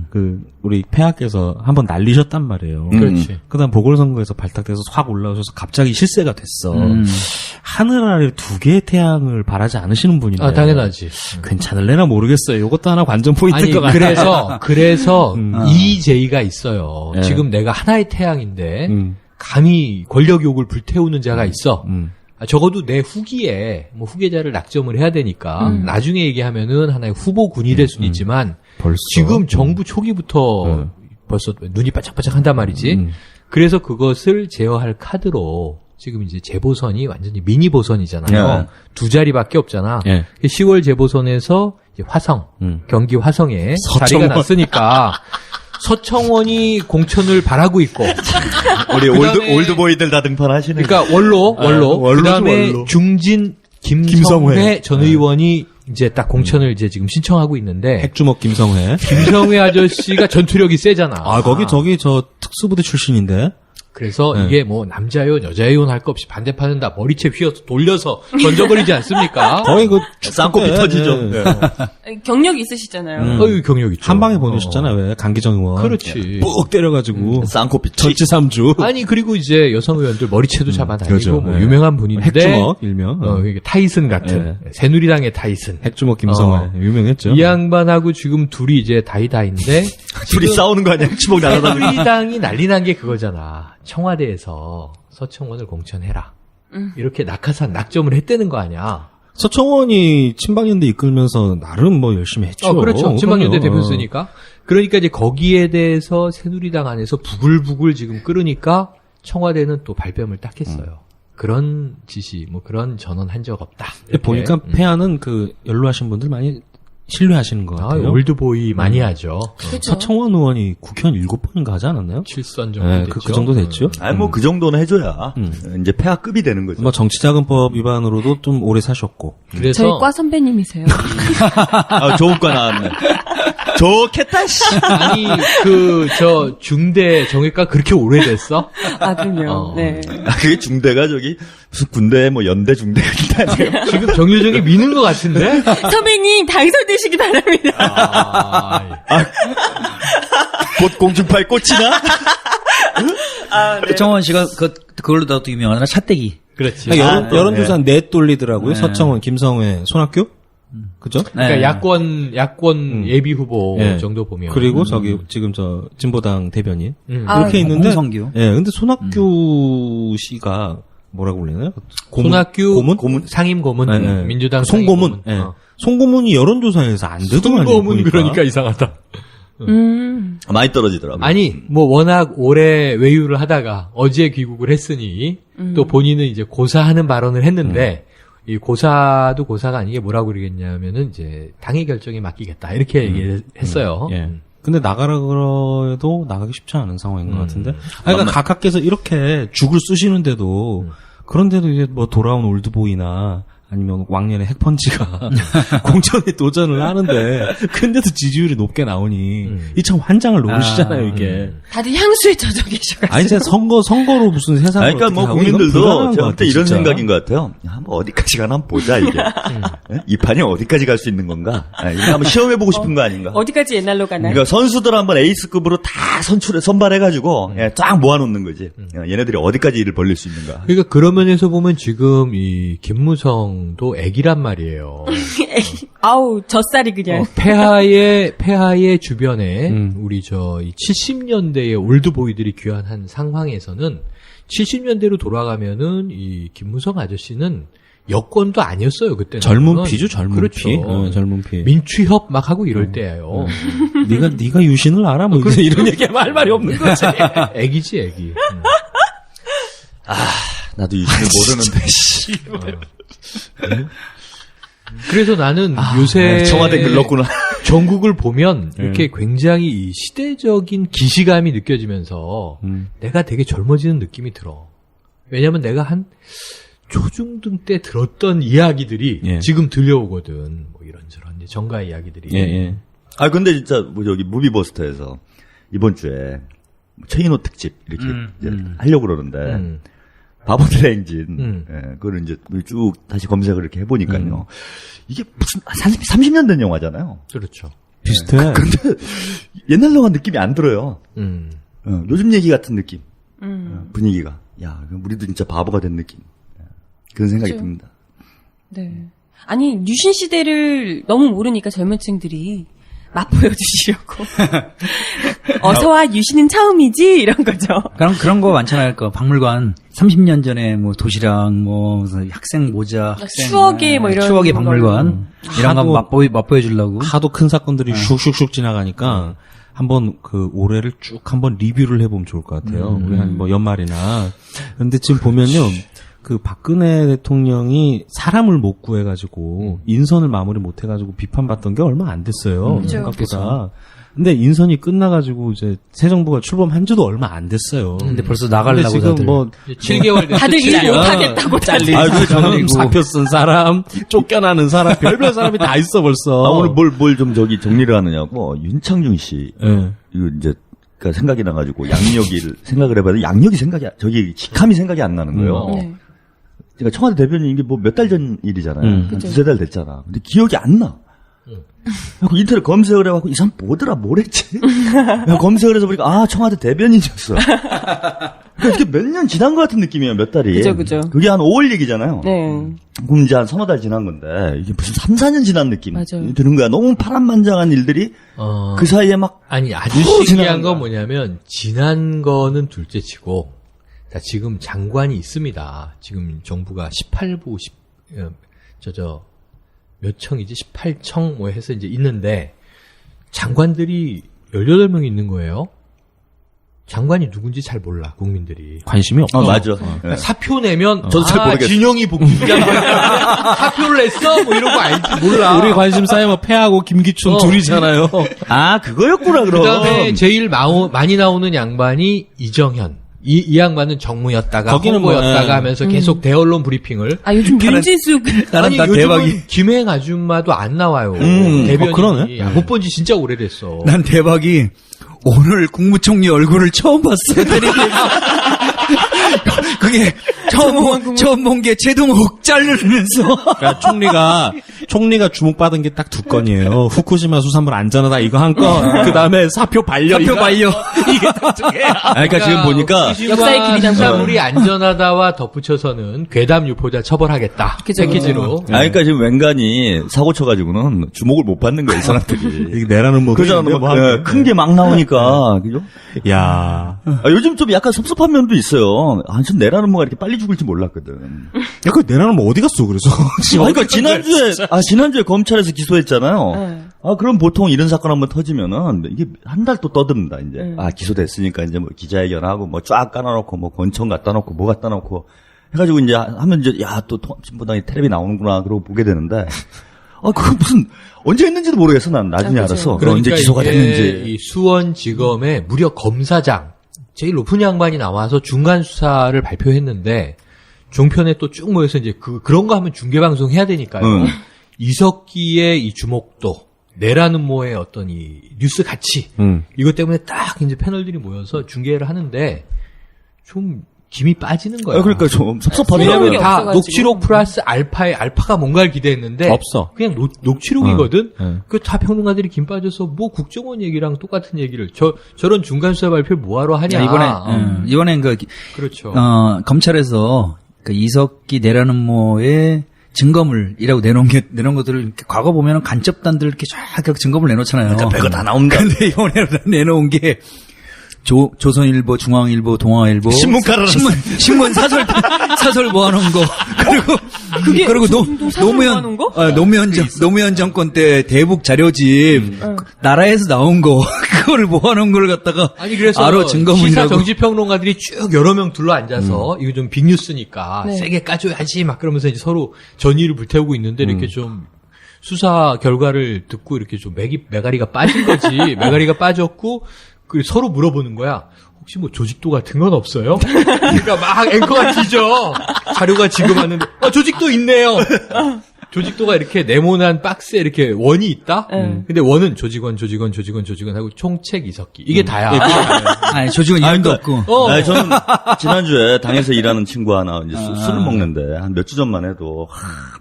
그 우리 폐하께서 한번 날리셨단 말이에요. 그렇지. 그다음 보궐선거에서 발탁돼서 확 올라오셔서 갑자기 실세가 됐어. 하늘 아래 2개의 태양을 바라지 않으시는 분인데. 당연하지. 괜찮을래나 모르겠어요. 이것도 하나 관전 포인트일 것 같아요. 그래서 EJ가 있어요. 네. 지금 내가 하나의 태양인데 감히 권력 욕을 불태우는 자가 있어. 적어도 내 후기에 뭐 후계자를 낙점을 해야 되니까 나중에 얘기하면은 하나의 후보군이 될 수는 있지만 벌써? 지금 정부 초기부터 벌써 눈이 바짝바짝 한단 말이지. 그래서 그것을 제어할 카드로 지금 이제 재보선이 완전히 미니 보선이잖아요. 두 자리밖에 없잖아. 10월 재보선에서 이제 화성, 경기 화성에 자리가 났으니까 서청원이 공천을 바라고 있고. 우리 올드보이들 다 등판하시는. 그러니까 원로. 그다음에 중진 김성회 전 의원이 이제 딱 공천을 이제 지금 신청하고 있는데. 핵주먹 김성회 아저씨가 전투력이 세잖아. 거기 저기 저 특수부대 출신인데. 그래서 이게 뭐 남자요원 여자요원 할 거 없이 반대파는 다 머리채 휘어서 돌려서 던져버리지 않습니까? 거의 그 쌍꺼비 터지죠. 경력이 있으시잖아요. 경력 있죠. 한 방에 보내셨잖아요. 왜 강기정 의원. 그렇지. 뿍 때려가지고 쌍꺼비 전치 3주. 아니 그리고 이제 여성 의원들 머리채도 잡아다니고 그렇죠. 뭐 유명한 분인데 핵주먹 일명. 이게 타이슨 같은 새누리당의 타이슨. 핵주먹 김성회 유명했죠. 이 양반하고 지금 둘이 이제 다이다인데 둘이 싸우는 거 아니야? 핵주먹 날아다니고. 새누리당이 난리 난 게 그거잖아. 청와대에서 서청원을 공천해라. 이렇게 낙하산 낙점을 했다는 거 아니야. 서청원이 친박연대 이끌면서 나름 뭐 열심히 했죠. 그렇죠. 친박연대 그럼요. 대표였으니까. 그러니까 이제 거기에 대해서 새누리당 안에서 부글부글 지금 끓으니까 청와대는 또 발뺌을 딱 했어요. 그런 지시, 뭐 그런 전언 한 적 없다. 이렇게. 보니까 폐하는 그 연루하신 분들 많이 신뢰하시는 것 같아요. 올드보이 많이 하죠. 서청원 의원이 국회의원 7번인가 하지 않았나요? 7선 정도 네, 됐죠. 그 정도 됐죠. 아니 뭐 그 정도는 해줘야 이제 폐하급이 되는 거죠. 뭐 정치자금법 위반으로도 좀 오래 사셨고. 그래서 저희 과 선배님이세요. 좋은 과 나왔네. 좋겠다, 씨. 아니, 중대 정외과 그렇게 오래됐어? 그럼요. 네. 그게 중대가 저기, 무슨 군대, 뭐 연대 중대가 있다니요. 지금 정유정이 미는 것 같은데? 선배님, 당선되시기 바랍니다. 곧 공중파에 꽂히나? 네. 정원 씨가 그걸로도 또 유명하잖아. 차떼기. 그렇지. 여론조사 넷 돌리더라고요. 서청원, 김성회, 손학규? 그죠? 그러니까 야권 예비 후보 정도 보면. 그리고 저기 지금 저 진보당 대변인 이렇게 있는데. 홍성규. 근데 손학규 씨가 뭐라고 불리나요? 손학규 고문? 상임 고문. 민주당 송고문. 송고문이 여론조사에서 안 되더만요. 송고문 그러니까 이상하다. 많이 떨어지더라고요. 아니, 뭐 워낙 오래 외유를 하다가 어제 귀국을 했으니 또 본인은 이제 고사하는 발언을 했는데 이 고사도 고사가 아니게 뭐라고 그러겠냐면은 이제 당의 결정에 맡기겠다 이렇게 얘기했어요. 근데 나가라 그래도 나가기 쉽지 않은 상황인 것 같은데. 그러니까 각하께서 이렇게 죽을 쓰시는데도 그런데도 이제 뭐 돌아온 올드보이나 아니면 왕년의 핵펀치가 공천에 도전을 하는데 근데도 지지율이 높게 나오니 이 참 환장을 놓으시잖아요 이게. 다들 향수에 젖어 계셔가지고. 아니 진짜 선거로 무슨 세상을 그러니까 뭐 국민들도 저한테 이런 생각인 것 같아요. 한번 어디까지 가나 한번 보자 이게. 이 판이 어디까지 갈 수 있는 건가? 이거 한번 시험해보고 싶은 거 아닌가? 어디까지 옛날로 가나요? 그러니까 선수들 한번 에이스급으로 다 선발해가지고 쫙 모아놓는 거지. 얘네들이 어디까지 일을 벌릴 수 있는가? 그러니까 그런 면에서 보면 지금 이 김무성도 애기란 말이에요. 아우 젖살이 그냥. 폐하의 주변에 우리 이 70년대의 올드보이들이 귀환한 상황에서는 70년대로 돌아가면은 이 김무성 아저씨는 여권도 아니었어요 그때는. 젊은 피죠 젊은 그렇죠. 피. 젊은 피. 민취협 막 하고 이럴 때예요. 네가 유신을 알아 뭐 그렇죠. 이런 얘기하면 할 말이 없는 거지. 애기지 애기. 나도 유신을 모르는데. 그래서 나는 요새 청와대 글렀구나. 전국을 보면 이렇게 굉장히 이 시대적인 기시감이 느껴지면서 내가 되게 젊어지는 느낌이 들어. 왜냐면 내가 한 초중등 때 들었던 이야기들이 지금 들려오거든. 뭐 이런저런 이제 정가 이야기들이. 근데 진짜 뭐 저기 무비버스터에서 이번 주에 최인호 특집 이렇게 이제 하려고 그러는데 바보들의 행진. 그걸 이제 쭉 다시 검색을 이렇게 해보니까요. 이게 무슨 30년 된 영화잖아요. 그렇죠. 비슷해. 근데 옛날 영화 느낌이 안 들어요. 요즘 얘기 같은 느낌. 분위기가. 야, 우리도 진짜 바보가 된 느낌. 그런 생각이 듭니다. 네. 아니, 유신 시대를 너무 모르니까 젊은 층들이 맛보여 주시려고. 어서와 유시는 처음이지 이런 거죠. 그런 거 많잖아요. 그 박물관 30년 전에 뭐 도시락 뭐 학생 모자, 추억의 뭐 이런 추억의 박물관 이런 거 맛보여 주려고. 하도 큰 사건들이 슉슉슉 지나가니까 한번 그 올해를 쭉 한번 리뷰를 해보면 좋을 것 같아요. 우리 한 뭐 연말이나. 근데 지금 보면요. 그 박근혜 대통령이 사람을 못 구해가지고 인선을 마무리 못 해가지고 비판받던 게 얼마 안 됐어요. 생각보다. 근데 인선이 끝나가지고 이제 새 정부가 출범한 지도 얼마 안 됐어요. 근데 벌써 나가려고 지금 다들. 뭐 7개월 됐어. 다들 일 못하겠다고 잘린 사람, 사표 쓴 사람, 쫓겨나는 사람, 별별 사람이 다 있어 벌써. 아, 오늘 뭘 좀 저기 정리를 하느냐고 윤창중 씨. 이거 이제 그러니까 생각이 나가지고 양력을 생각을 해봐도 양력이 저기 직함이 생각이 안 나는 거예요. 네. 그러니까 청와대 대변인 이게 뭐 몇 달 전 일이잖아요. 한 두세 달 됐잖아. 근데 기억이 안 나. 그래서 인터넷 검색을 해갖고 이 사람 뭐더라 뭘 했지? 검색을 해서 보니까 아 청와대 대변인이었어. 그러니까 이게 몇 년 지난 것 같은 느낌이에요. 몇 달이. 그죠. 그게 한 5월 얘기잖아요. 네. 그럼 이제 한 서너 달 지난 건데 이게 무슨 3, 4년 지난 느낌 맞아요. 드는 거야. 너무 파란만장한 일들이 그 사이에 막 아니 아주 신기한 건 뭐냐면 지난 거는 둘째치고 자 지금 장관이 있습니다. 지금 정부가 18부 몇 청이지 18청 뭐 해서 이제 있는데 장관들이 18명이 있는 거예요. 장관이 누군지 잘 몰라 국민들이. 관심이 없어. 맞아. 그러니까 사표 내면 저도 잘 모르겠어. 진영이 복귀한 거야. 사표를 냈어? 뭐 이런 거 알지 몰라. 우리 관심사에 뭐 패하고 김기춘 둘이잖아요. 아 그거였구나 그럼. 그다음에 제일 많이 나오는 양반이 이정현. 이 양반은 정무였다가 거기는 홍보였다가 뭐, 하면서 계속 대언론 브리핑을. 아 요즘 윤진수 아니 난 요즘은 대박이. 김행 아줌마도 안 나와요. 대변인이. 그러네. 못 본 지 진짜 오래됐어. 난 대박이 오늘 국무총리 얼굴을 처음 봤어요. 그게 처음 본 게 최동욱 자르면서. 그러니까 총리가 주목받은 게 딱 두 건이에요. 후쿠시마 수산물 안전하다 이거 한 건, 그 다음에 사표 반려. 이게 두 개야. 그러니까 지금 보니까 역사의 길이 담겨. 수산물이 안전하다와 덧붙여서는 괴담 유포자 처벌하겠다. 패키지로. 그러니까 지금 웬간히 사고 쳐가지고는 주목을 못 받는 거예요 이 사람들이. 이게 내라는 뭐. 그잖아. 큰 게 막 나오니까 그죠? 야. 요즘 좀 약간 섭섭한 면도 있어요. 전 내라는 뭐가 이렇게 빨리 죽을지 몰랐거든. 야, 그 내라는 뭐 어디 갔어, 그래서. 그러니까 지난주에 검찰에서 기소했잖아요. 그럼 보통 이런 사건 한번 터지면은 이게 한 달 또 떠듭니다, 이제. 기소됐으니까 이제 뭐 기자회견하고 뭐 쫙 까놔놓고 뭐 권총 갖다 놓고 뭐 갖다 놓고 해가지고 이제 하면 이제 또 진보당이 텔레비 나오는구나 그러고 보게 되는데 그거 무슨 언제 했는지도 모르겠어 난 나중에 알았어. 그러니까 언제 기소가 됐는지. 이 수원지검의 무려 검사장 제일 높은 양반이 나와서 중간 수사를 발표했는데 종편에 또 쭉 모여서 이제 그런 거 하면 중계 방송 해야 되니까요. 이석기의 이 주목도 내라는 뭐의 어떤 이 뉴스 가치 이것 때문에 딱 이제 패널들이 모여서 중계를 하는데 좀 김이 빠지는 거예요. 그러니까 좀 섭섭하더라고요. 왜냐면 다 녹취록 플러스 알파에 알파가 뭔가를 기대했는데 없어. 그냥 녹취록이거든. 그 다 평론가들이 김 빠져서 뭐 국정원 얘기랑 똑같은 얘기를 저런 중간 수사 발표 뭐하러 하냐. 이번엔 그렇죠. 검찰에서 그 이석기 내라는 뭐의 증거물이라고 내놓은 것들을 이렇게 과거 보면은 간첩단들 이렇게 쫙 증거물 내놓잖아요. 그러니까 별거 다 나옵니다. 근데 이번에 내놓은 게 조선일보, 중앙일보, 동아일보 신문 사설 모아놓은 거 그리고 노무현 정권 때 대북 자료집 나라에서 나온 거 그거를 모아놓은 걸 갖다가 아니 그래서 바로 증거물이라고. 시사 정치 평론가들이 쭉 여러 명 둘러 앉아서 이거 좀 빅뉴스니까 세게 까줘야지 막 그러면서 이제 서로 전의를 불태우고 있는데 이렇게 좀 수사 결과를 듣고 이렇게 좀 매가리가 빠진 거지. 매가리가 빠졌고 서로 물어보는 거야. 혹시 뭐 조직도 같은 건 없어요? 그러니까 막 앵커가 뒤져. 자료가 지금 왔는데 조직도 있네요. 조직도가 이렇게 네모난 박스에 이렇게 원이 있다? 근데 원은 조직원 하고 총책 이석기. 이게 다야. 아니, 조직원 이름도 없고. 저는 지난주에 당에서 일하는 친구 하나 이제 술을 먹는데 한 몇 주 전만 해도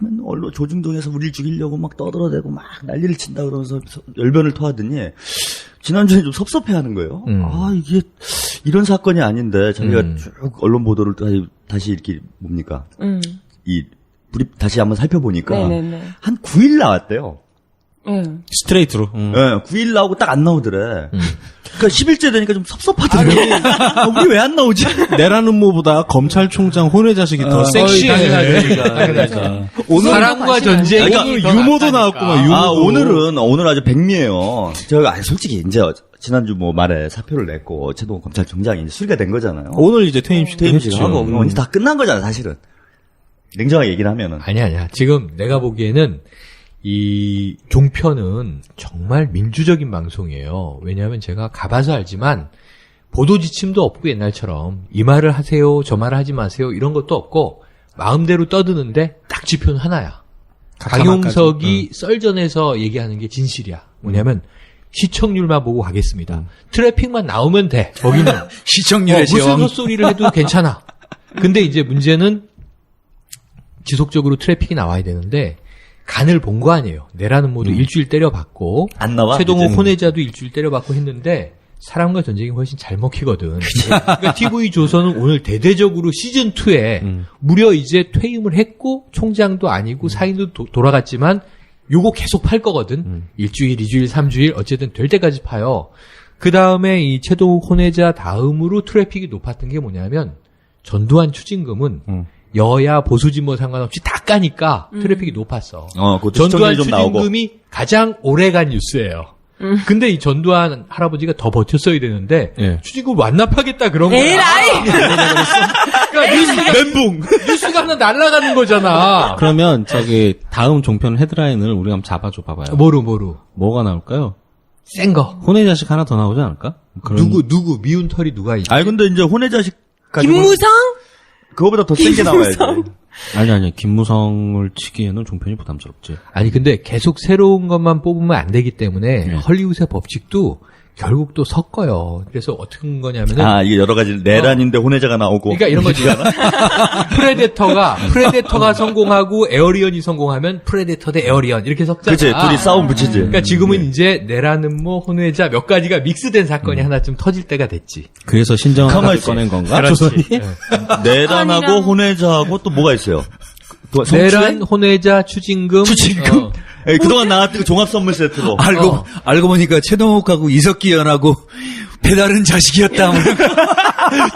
맨날 언론 조중동에서 우리를 죽이려고 막 떠들어대고 막 난리를 친다 그러면서 열변을 토하더니 지난주에 좀 섭섭해하는 거예요. 이게 이런 사건이 아닌데 자기가 쭉 언론 보도를 다시 이렇게 뭡니까? 다시 한번 살펴보니까 한 9일 나왔대요. 스트레이트로. 네, 9일 나오고 딱 안 나오더래. 그러니까 10일째 되니까 좀 섭섭하더래. 우리 왜 안 나오지? 내라는 모보다 검찰총장 혼외 자식이 더 섹시해. 당연하죠. 오늘 사랑과 전쟁. 오늘 유머도 나왔고 막 유머도. 오늘 아주 백미예요. 제가 솔직히 이제 지난주 뭐 말에 사표를 냈고 최동욱 검찰총장이 이제 수리가 된 거잖아요. 오늘 이제 퇴임식하고 이제 다 끝난 거잖아 사실은. 냉정하게 얘기를 하면은. 아니야. 지금 내가 보기에는 이 종편은 정말 민주적인 방송이에요. 왜냐하면 제가 가봐서 알지만 보도 지침도 없고 옛날처럼 이 말을 하세요, 저 말을 하지 마세요 이런 것도 없고 마음대로 떠드는데 딱 지표는 하나야. 강용석이 썰전에서 얘기하는 게 진실이야. 뭐냐면 시청률만 보고 가겠습니다. 트래픽만 나오면 돼. 거기는 시청률의 무슨 헛소리를 해도 괜찮아. 근데 이제 문제는 지속적으로 트래픽이 나와야 되는데 간을 본 거 아니에요. 내라는 모두 일주일 때려봤고 안 나와? 최동욱 혼외자도 일주일 때려봤고 했는데 사람과 전쟁이 훨씬 잘 먹히거든. 그러니까 TV조선은 오늘 대대적으로 시즌2에 무려 이제 퇴임을 했고 총장도 아니고 사인도 돌아갔지만 요거 계속 팔 거거든. 일주일, 2주일, 3주일 어쨌든 될 때까지 파요. 그 다음에 이 최동욱 혼외자 다음으로 트래픽이 높았던 게 뭐냐면 전두환 추징금은 여야 보수진 뭐 상관없이 다 까니까 트래픽이 높았어. 전두환 추징금이 가장 오래간 뉴스예요. 근데 이 전두환 할아버지가 더 버텼어야 되는데 추징금 완납하겠다 그런 거야. 에라이! 그러니까 뉴스가 하나 날아가는 거잖아. 그러면 저기 다음 종편 헤드라인을 우리가 한번 잡아줘 봐봐요. 뭐로? 뭐가 나올까요? 센 거. 혼외 자식 하나 더 나오지 않을까? 누구 미운 털이 누가 있지? 근데 이제 혼외 자식 김무성? 그거보다 더 센 게 나와야지. 아니 김무성을 치기에는 종편이 부담스럽지. 아니 근데 계속 새로운 것만 뽑으면 안 되기 때문에 헐리우드의 법칙도 결국 또 섞어요. 그래서 어떻게 한 거냐면은 이게 여러 가지 내란인데 혼외자가 나오고. 그러니까 이런 거지. 프레데터가 성공하고 에어리언이 성공하면 프레데터 대 에어리언 이렇게 섞잖아. 그치, 둘이 싸움 붙이지. 그러니까 지금은 이제 내라는 뭐 혼외자 몇 가지가 믹스된 사건이 하나쯤 터질 때가 됐지. 그래서 신정을 꺼낸 건가? 조선이? 내란하고 혼외자하고 또 뭐가 있어요? 내란, 혼외자, 추징금. 그동안 나왔던 종합 선물 세트로. 알고 보니까 최동욱하고 이석기 연하고 배다른 자식이었다.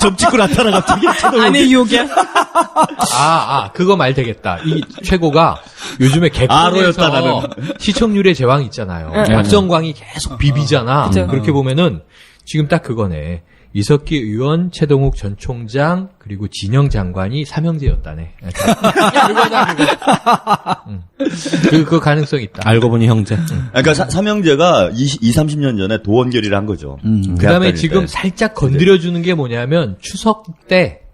점 찍고 나타나 갑자기. 아내 유혹이야. 그거 말 되겠다. 이 최고가 요즘에 개콘에서 시청률의 제왕 있잖아요. 박성광이 계속 비비잖아. 그렇게 보면은 지금 딱 그거네. 이석기 의원, 최동욱 전 총장, 그리고 진영 장관이 삼형제였다네. 그 가능성이 있다. 알고 보니 형제. 그러니까 삼형제가 30년 전에 도원결의를 한 거죠. 그 다음에 지금 살짝 건드려주는 게 뭐냐면 추석 때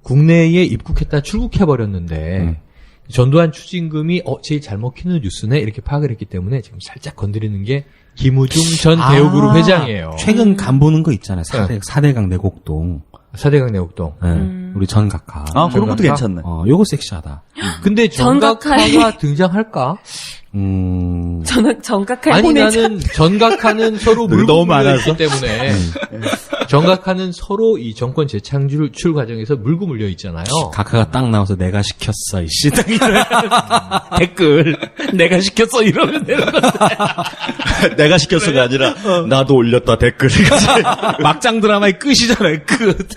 국내에 입국했다 출국해버렸는데 전두환 추징금이 제일 잘 먹히는 뉴스네 이렇게 파악을 했기 때문에 지금 살짝 건드리는 게 김우중 전 대우그룹 회장이에요. 최근 간 보는 거 있잖아요. 4대강 내곡동. 4대강 내곡동. 우리 전각하. 그런 것도 괜찮네. 요거 섹시하다. 근데 전각하가 등장할까? 전각할 아니 나는 전각하는 서로 물고 물려있기 때문에 전각하는 서로 이 정권 재창출 과정에서 물고 물려 있잖아요. 각하가 딱 나와서 내가 시켰어 이씨 댓글 내가 시켰어 이러면 되는 건데 내가 시켰어가 아니라 나도 올렸다 댓글. 막장 드라마의 끝이잖아요. 끝.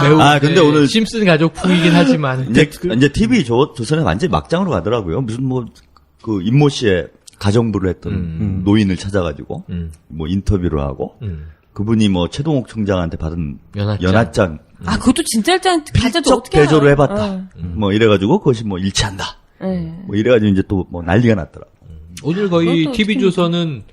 매우 근데 오늘 심슨 가족풍이긴 하지만 이제 TV 조선에 완전히 막장으로 가더라고요. 무슨 그 임모 씨의 가정부를 했던 노인을 찾아가지고 뭐 인터뷰를 하고 그분이 뭐 최동욱 총장한테 받은 연하장. 그것도 진짜 가져도 어떻게 대조를 해봤다. 뭐 이래가지고 그것이 뭐 일치한다. 뭐 이래가지고 이제 또 뭐 난리가 났더라. 오늘 거의 TV 조선은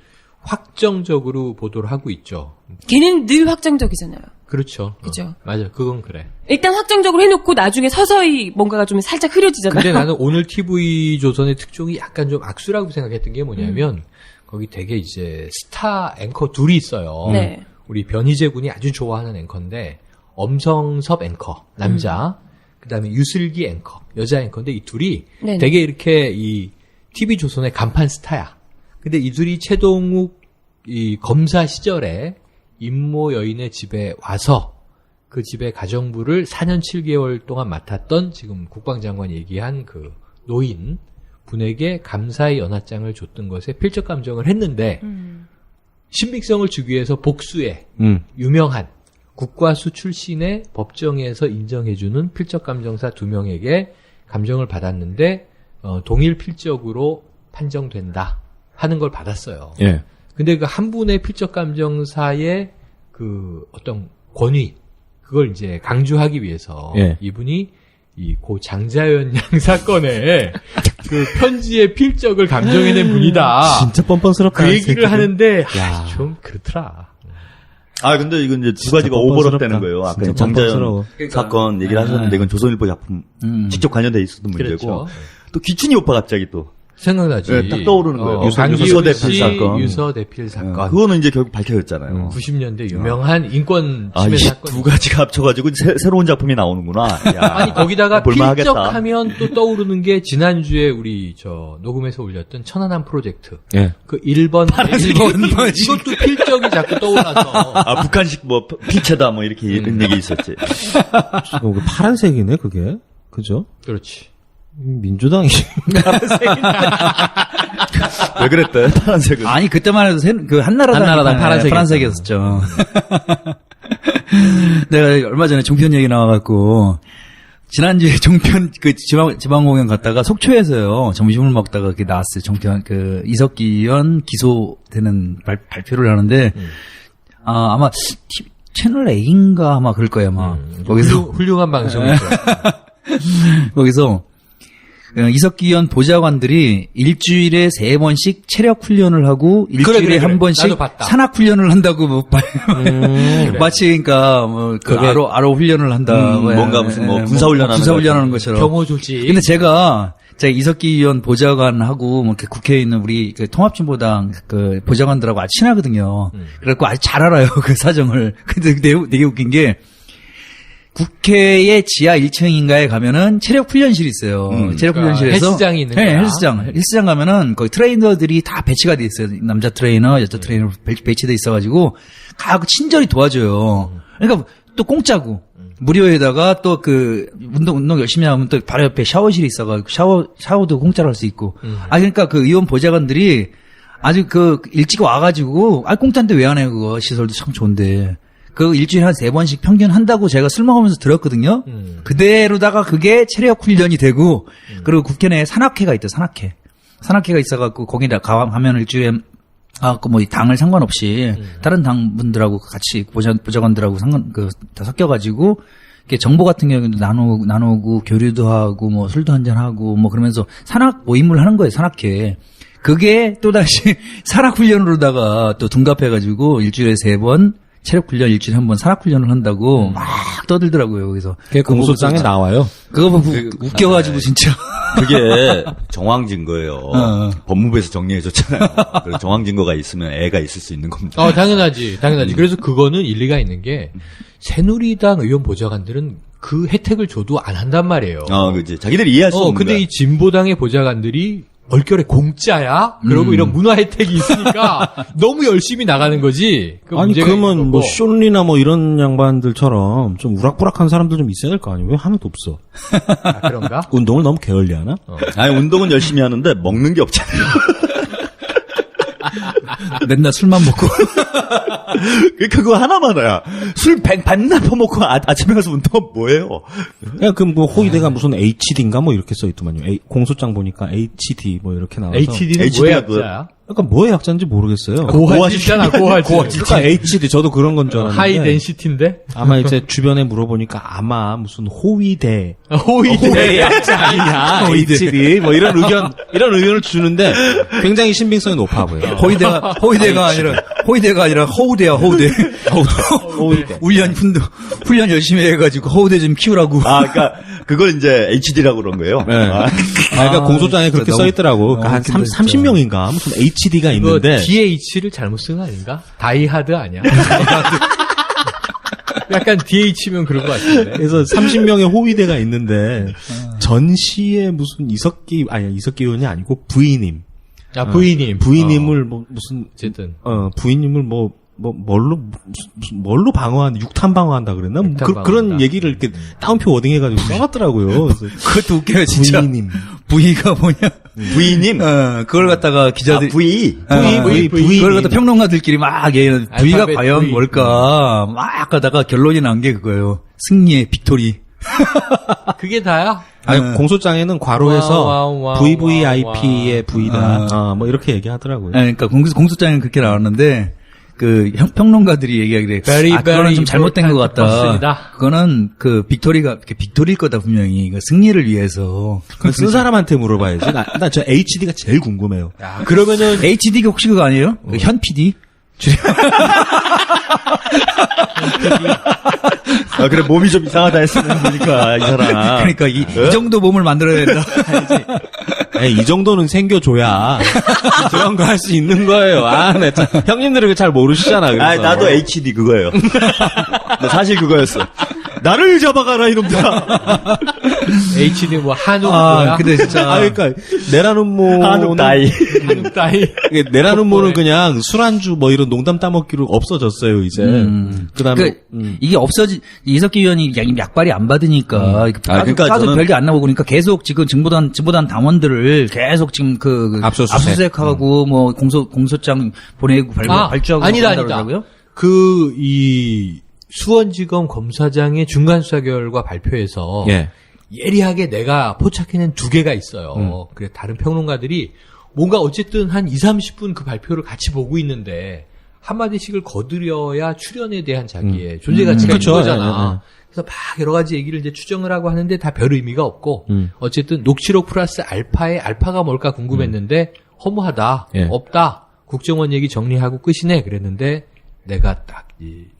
확정적으로 보도를 하고 있죠. 걔는 늘 확정적이잖아요. 그렇죠. 그죠. 맞아, 그건 그래. 일단 확정적으로 해놓고 나중에 서서히 뭔가가 좀 살짝 흐려지잖아요. 근데 나는 오늘 TV 조선의 특종이 약간 좀 악수라고 생각했던 게 뭐냐면 거기 되게 이제 스타 앵커 둘이 있어요. 네. 우리 변희재 군이 아주 좋아하는 앵커인데 엄성섭 앵커 남자, 그다음에 유슬기 앵커 여자 앵커인데 이 둘이 네네. 되게 이렇게 이 TV 조선의 간판 스타야. 근데 이 둘이 최동욱 이 검사 시절에 임모 여인의 집에 와서 그 집의 가정부를 4년 7개월 동안 맡았던 지금 국방장관이 얘기한 그 노인 분에게 감사의 연하장을 줬던 것에 필적 감정을 했는데 신빙성을 주기 위해서 복수에 유명한 국과수 출신의 법정에서 인정해주는 필적 감정사 2명에게 감정을 받았는데 동일 필적으로 판정된다 하는 걸 받았어요. 예. 근데 그 한 분의 필적 감정사의 그 어떤 권위 그걸 이제 강조하기 위해서 예. 이분이 이 고 장자연 양 사건에 그 편지의 필적을 감정해낸 분이다. 진짜 뻔뻔스럽다. 그 얘기를 하는데 야. 좀 그렇더라. 근데 이건 이제 두 가지가 오버랩 되는 거예요. 아까 장자연 사건 얘기를 하셨는데 이건 조선일보 작품 직접 관련돼 있었던 문제고 그렇죠. 또 기춘이 오빠 갑자기 또 생각나지. 네, 딱 떠오르는 거예요. 유서대필 사건. 유서대필 사건. 그거는 이제 결국 밝혀졌잖아요. 90년대 유명한 인권 침해 이 사건. 두 가지가 합쳐가지고 새로운 작품이 나오는구나. 야, 아니 거기다가 볼만하겠다. 필적하면 또 떠오르는 게 지난주에 우리 저 녹음해서 올렸던 천안함 프로젝트. 예. 그 1번 이것도 필적이 자꾸 떠올라서. 북한식 뭐 피체다 뭐 이렇게 이런 얘기 있었지. 파란색이네 그게. 그죠? 그렇지. 민주당이 왜 그랬대? 파란색은. 아니 그때만 해도 그 한나라당 파란색이었었죠. 내가 얼마 전에 종편 얘기 나와갖고 지난주에 종편 그 지방 공연 갔다가 속초에서요 점심을 먹다가 그게 나왔어요. 종편 그 이석기 의원 기소되는 발표를 하는데 아마 채널 A인가 아마 그럴 거예요 아마. 거기서 훌륭한 방송이죠. 거기서 이석기 의원 보좌관들이 일주일에 3번씩 체력 훈련을 하고 일주일에 한 번씩 산악 훈련을 한다고 뭐 마치 그러니까 뭐 그 아로 훈련을 한다 뭔가 무슨 뭐 군사 훈련하는 것처럼 경호 조직. 근데 제가 이석기 의원 보좌관하고 뭐 이렇게 국회에 있는 우리 그 통합진보당 그 보좌관들하고 아주 친하거든요. 그래갖고 아주 잘 알아요 그 사정을. 근데 되게 웃긴 게. 국회의 지하 1층인가에 가면은 체력 훈련실이 있어요. 체력 훈련실에서 헬스장이 있는 거야. 네, 헬스장 가면은 거기 트레이너들이 다 배치가 돼 있어요. 남자 트레이너, 여자 트레이너 배치돼 있어가지고 가고 친절히 도와줘요. 그러니까 또 공짜고 무료에다가 또 그 운동 열심히 하면 또 바로 옆에 샤워실이 있어가지고 샤워도 공짜로 할 수 있고. 그러니까 그 의원 보좌관들이 아주 그 일찍 와가지고 공짜인데 왜 안 해 그거 시설도 참 좋은데. 그 일주일에 한 3번씩 평균 한다고 제가 술 먹으면서 들었거든요. 그대로다가 그게 체력 훈련이 되고, 그리고 국회 내에 산악회가 있대, 산악회. 산악회가 있어갖고, 거기다 가면 일주일에, 뭐, 당을 상관없이, 다른 당분들하고 같이, 보좌관들하고 다 섞여가지고, 이렇게 정보 같은 경우도 나누고, 교류도 하고, 뭐, 술도 한잔하고, 뭐, 그러면서 산악 모임을 하는 거예요, 산악회. 그게 또다시 산악훈련으로다가 또 둔갑해가지고, 일주일에 3번, 체력 훈련 일주일에 한 번 산악 훈련을 한다고 막 떠들더라고요. 거기서 그게 공소장에 나와요. 그거 보고 웃겨가지고 진짜. 그게 정황 증거예요. 법무부에서 정리해줬잖아요. 그래서 정황 증거가 있으면 애가 있을 수 있는 겁니다. 당연하지. 그래서 그거는 일리가 있는 게 새누리당 의원 보좌관들은 그 혜택을 줘도 안 한단 말이에요. 그지. 자기들이 이해할 수 없는 근데 거야. 이 진보당의 보좌관들이 얼결에 공짜야? 그러고 이런 문화 혜택이 있으니까 너무 열심히 나가는 거지. 아니 그러면 뭐 쇼리나 뭐 이런 양반들처럼 좀 우락부락한 사람들 좀 있어야 될 거 아니에요? 왜 하나도 없어? 그런가? 운동을 너무 게을리하나? 아니 운동은 열심히 하는데 먹는 게 없잖아요. 맨날 술만 먹고. 그거 하나만 해야. 술 반납 퍼먹고 아침에 가서 운동하면 뭐예요? 야, 뭐 호의대가 무슨 HD인가 뭐 이렇게 써있더만요. 공소장 보니까 HD 뭐 이렇게 나와서. HD는 뭐의 약자야? 약간 뭐의 약자인지 모르겠어요. 고화질이잖아, 고화질. 그러니까 HD 저도 그런 건 줄 알았는데. 하이 덴시티인데? 아마 이제 주변에 물어보니까 아마 무슨 호의대. 호의대 약자 아니냐. HD 뭐 이런 의견을 주는데 굉장히 신빙성이 높아 보여요. 호의대가 아니라 허우대야, 허우대. 호의대. 훈련 열심히 해가지고 허우대 좀 키우라고. 그러니까 그걸 이제 HD라고 그런 거예요. 네. 그러니까 공소장에 그렇게 써있더라고. 그러니까 한 30명인가 무슨 HD가 있는데. DH를 잘못 쓴 거 아닌가? 다이하드 아니야? 약간 DH면 그런 것 같은데. 그래서 30명의 호위대가 있는데 전시에 무슨 이석기 의원이 아니고 부인님. 부인님. 부인님을 뭐 무슨 어쨌든 부인님을 뭐 뭘로 방어한, 육탄 방어한다 그랬나? 그런 얘기를 이렇게 따옴표 워딩해가지고 써놨더라고요. 그것도 웃겨요, 진짜. 부이님. 부이가 뭐냐? 부이님? 그걸 갖다가 기자들이. 부이. 그걸 갖다 평론가들끼리 막, 부이가 과연 부이. 뭘까? 막 하다가 결론이 난 게 그거예요. 승리의 빅토리. 그게 다야? 아니, 공소장에는 괄호해서 와우, VVIP의 V다. 뭐 이렇게 얘기하더라고요. 그러니까 공소장에는 그렇게 나왔는데, 평론가들이 얘기하기를. 그거는 좀 잘못된 것 같다. 맞습니다. 그거는 빅토리일 거다, 분명히. 승리를 위해서. 쓴 사람한테 물어봐야지. 난 저 HD가 제일 궁금해요. 그러면은. HD가 혹시 그거 아니에요? 현 PD? 그래, 몸이 좀 이상하다 했으면 보니까, 이 사람. 그러니까, 이 정도 몸을 만들어야 된다. 이 정도는 생겨줘야 저런 거 할 수 있는 거예요. 네, 형님들은 잘 모르시잖아. 그래서. 나도 HD 그거예요. 사실 그거였어. 나를 잡아가라, 이놈들아. HD 한옥 뭐야? 근데 진짜. 그러니까, 내라는모. 한옥 따이. 내라는모는 그냥 술안주 뭐 이런 농담 따먹기로 없어졌어요, 이제. 그 다음에. 이게 이석기 의원이 약발이 안 받으니까. 그러니까 까도 별게 안 나오고 그러니까 계속 지금 진보단 당원들을 계속 지금 압수수색하고 뭐 공소장 보내고 발주하고. 아니다. 수원지검 검사장의 중간수사 결과 발표에서 예리하게 내가 포착해낸 2개가 있어요. 그래 다른 평론가들이 뭔가 어쨌든 한 20-30분 그 발표를 같이 보고 있는데 한마디씩을 거두려야 출연에 대한 자기의 존재 가치가 있는 거잖아. 그래서 막 여러 가지 얘기를 이제 추정을 하고 하는데 다 별 의미가 없고 어쨌든 녹취록 플러스 알파의 알파가 뭘까 궁금했는데 허무하다. 없다. 국정원 얘기 정리하고 끝이네. 그랬는데 내가 딱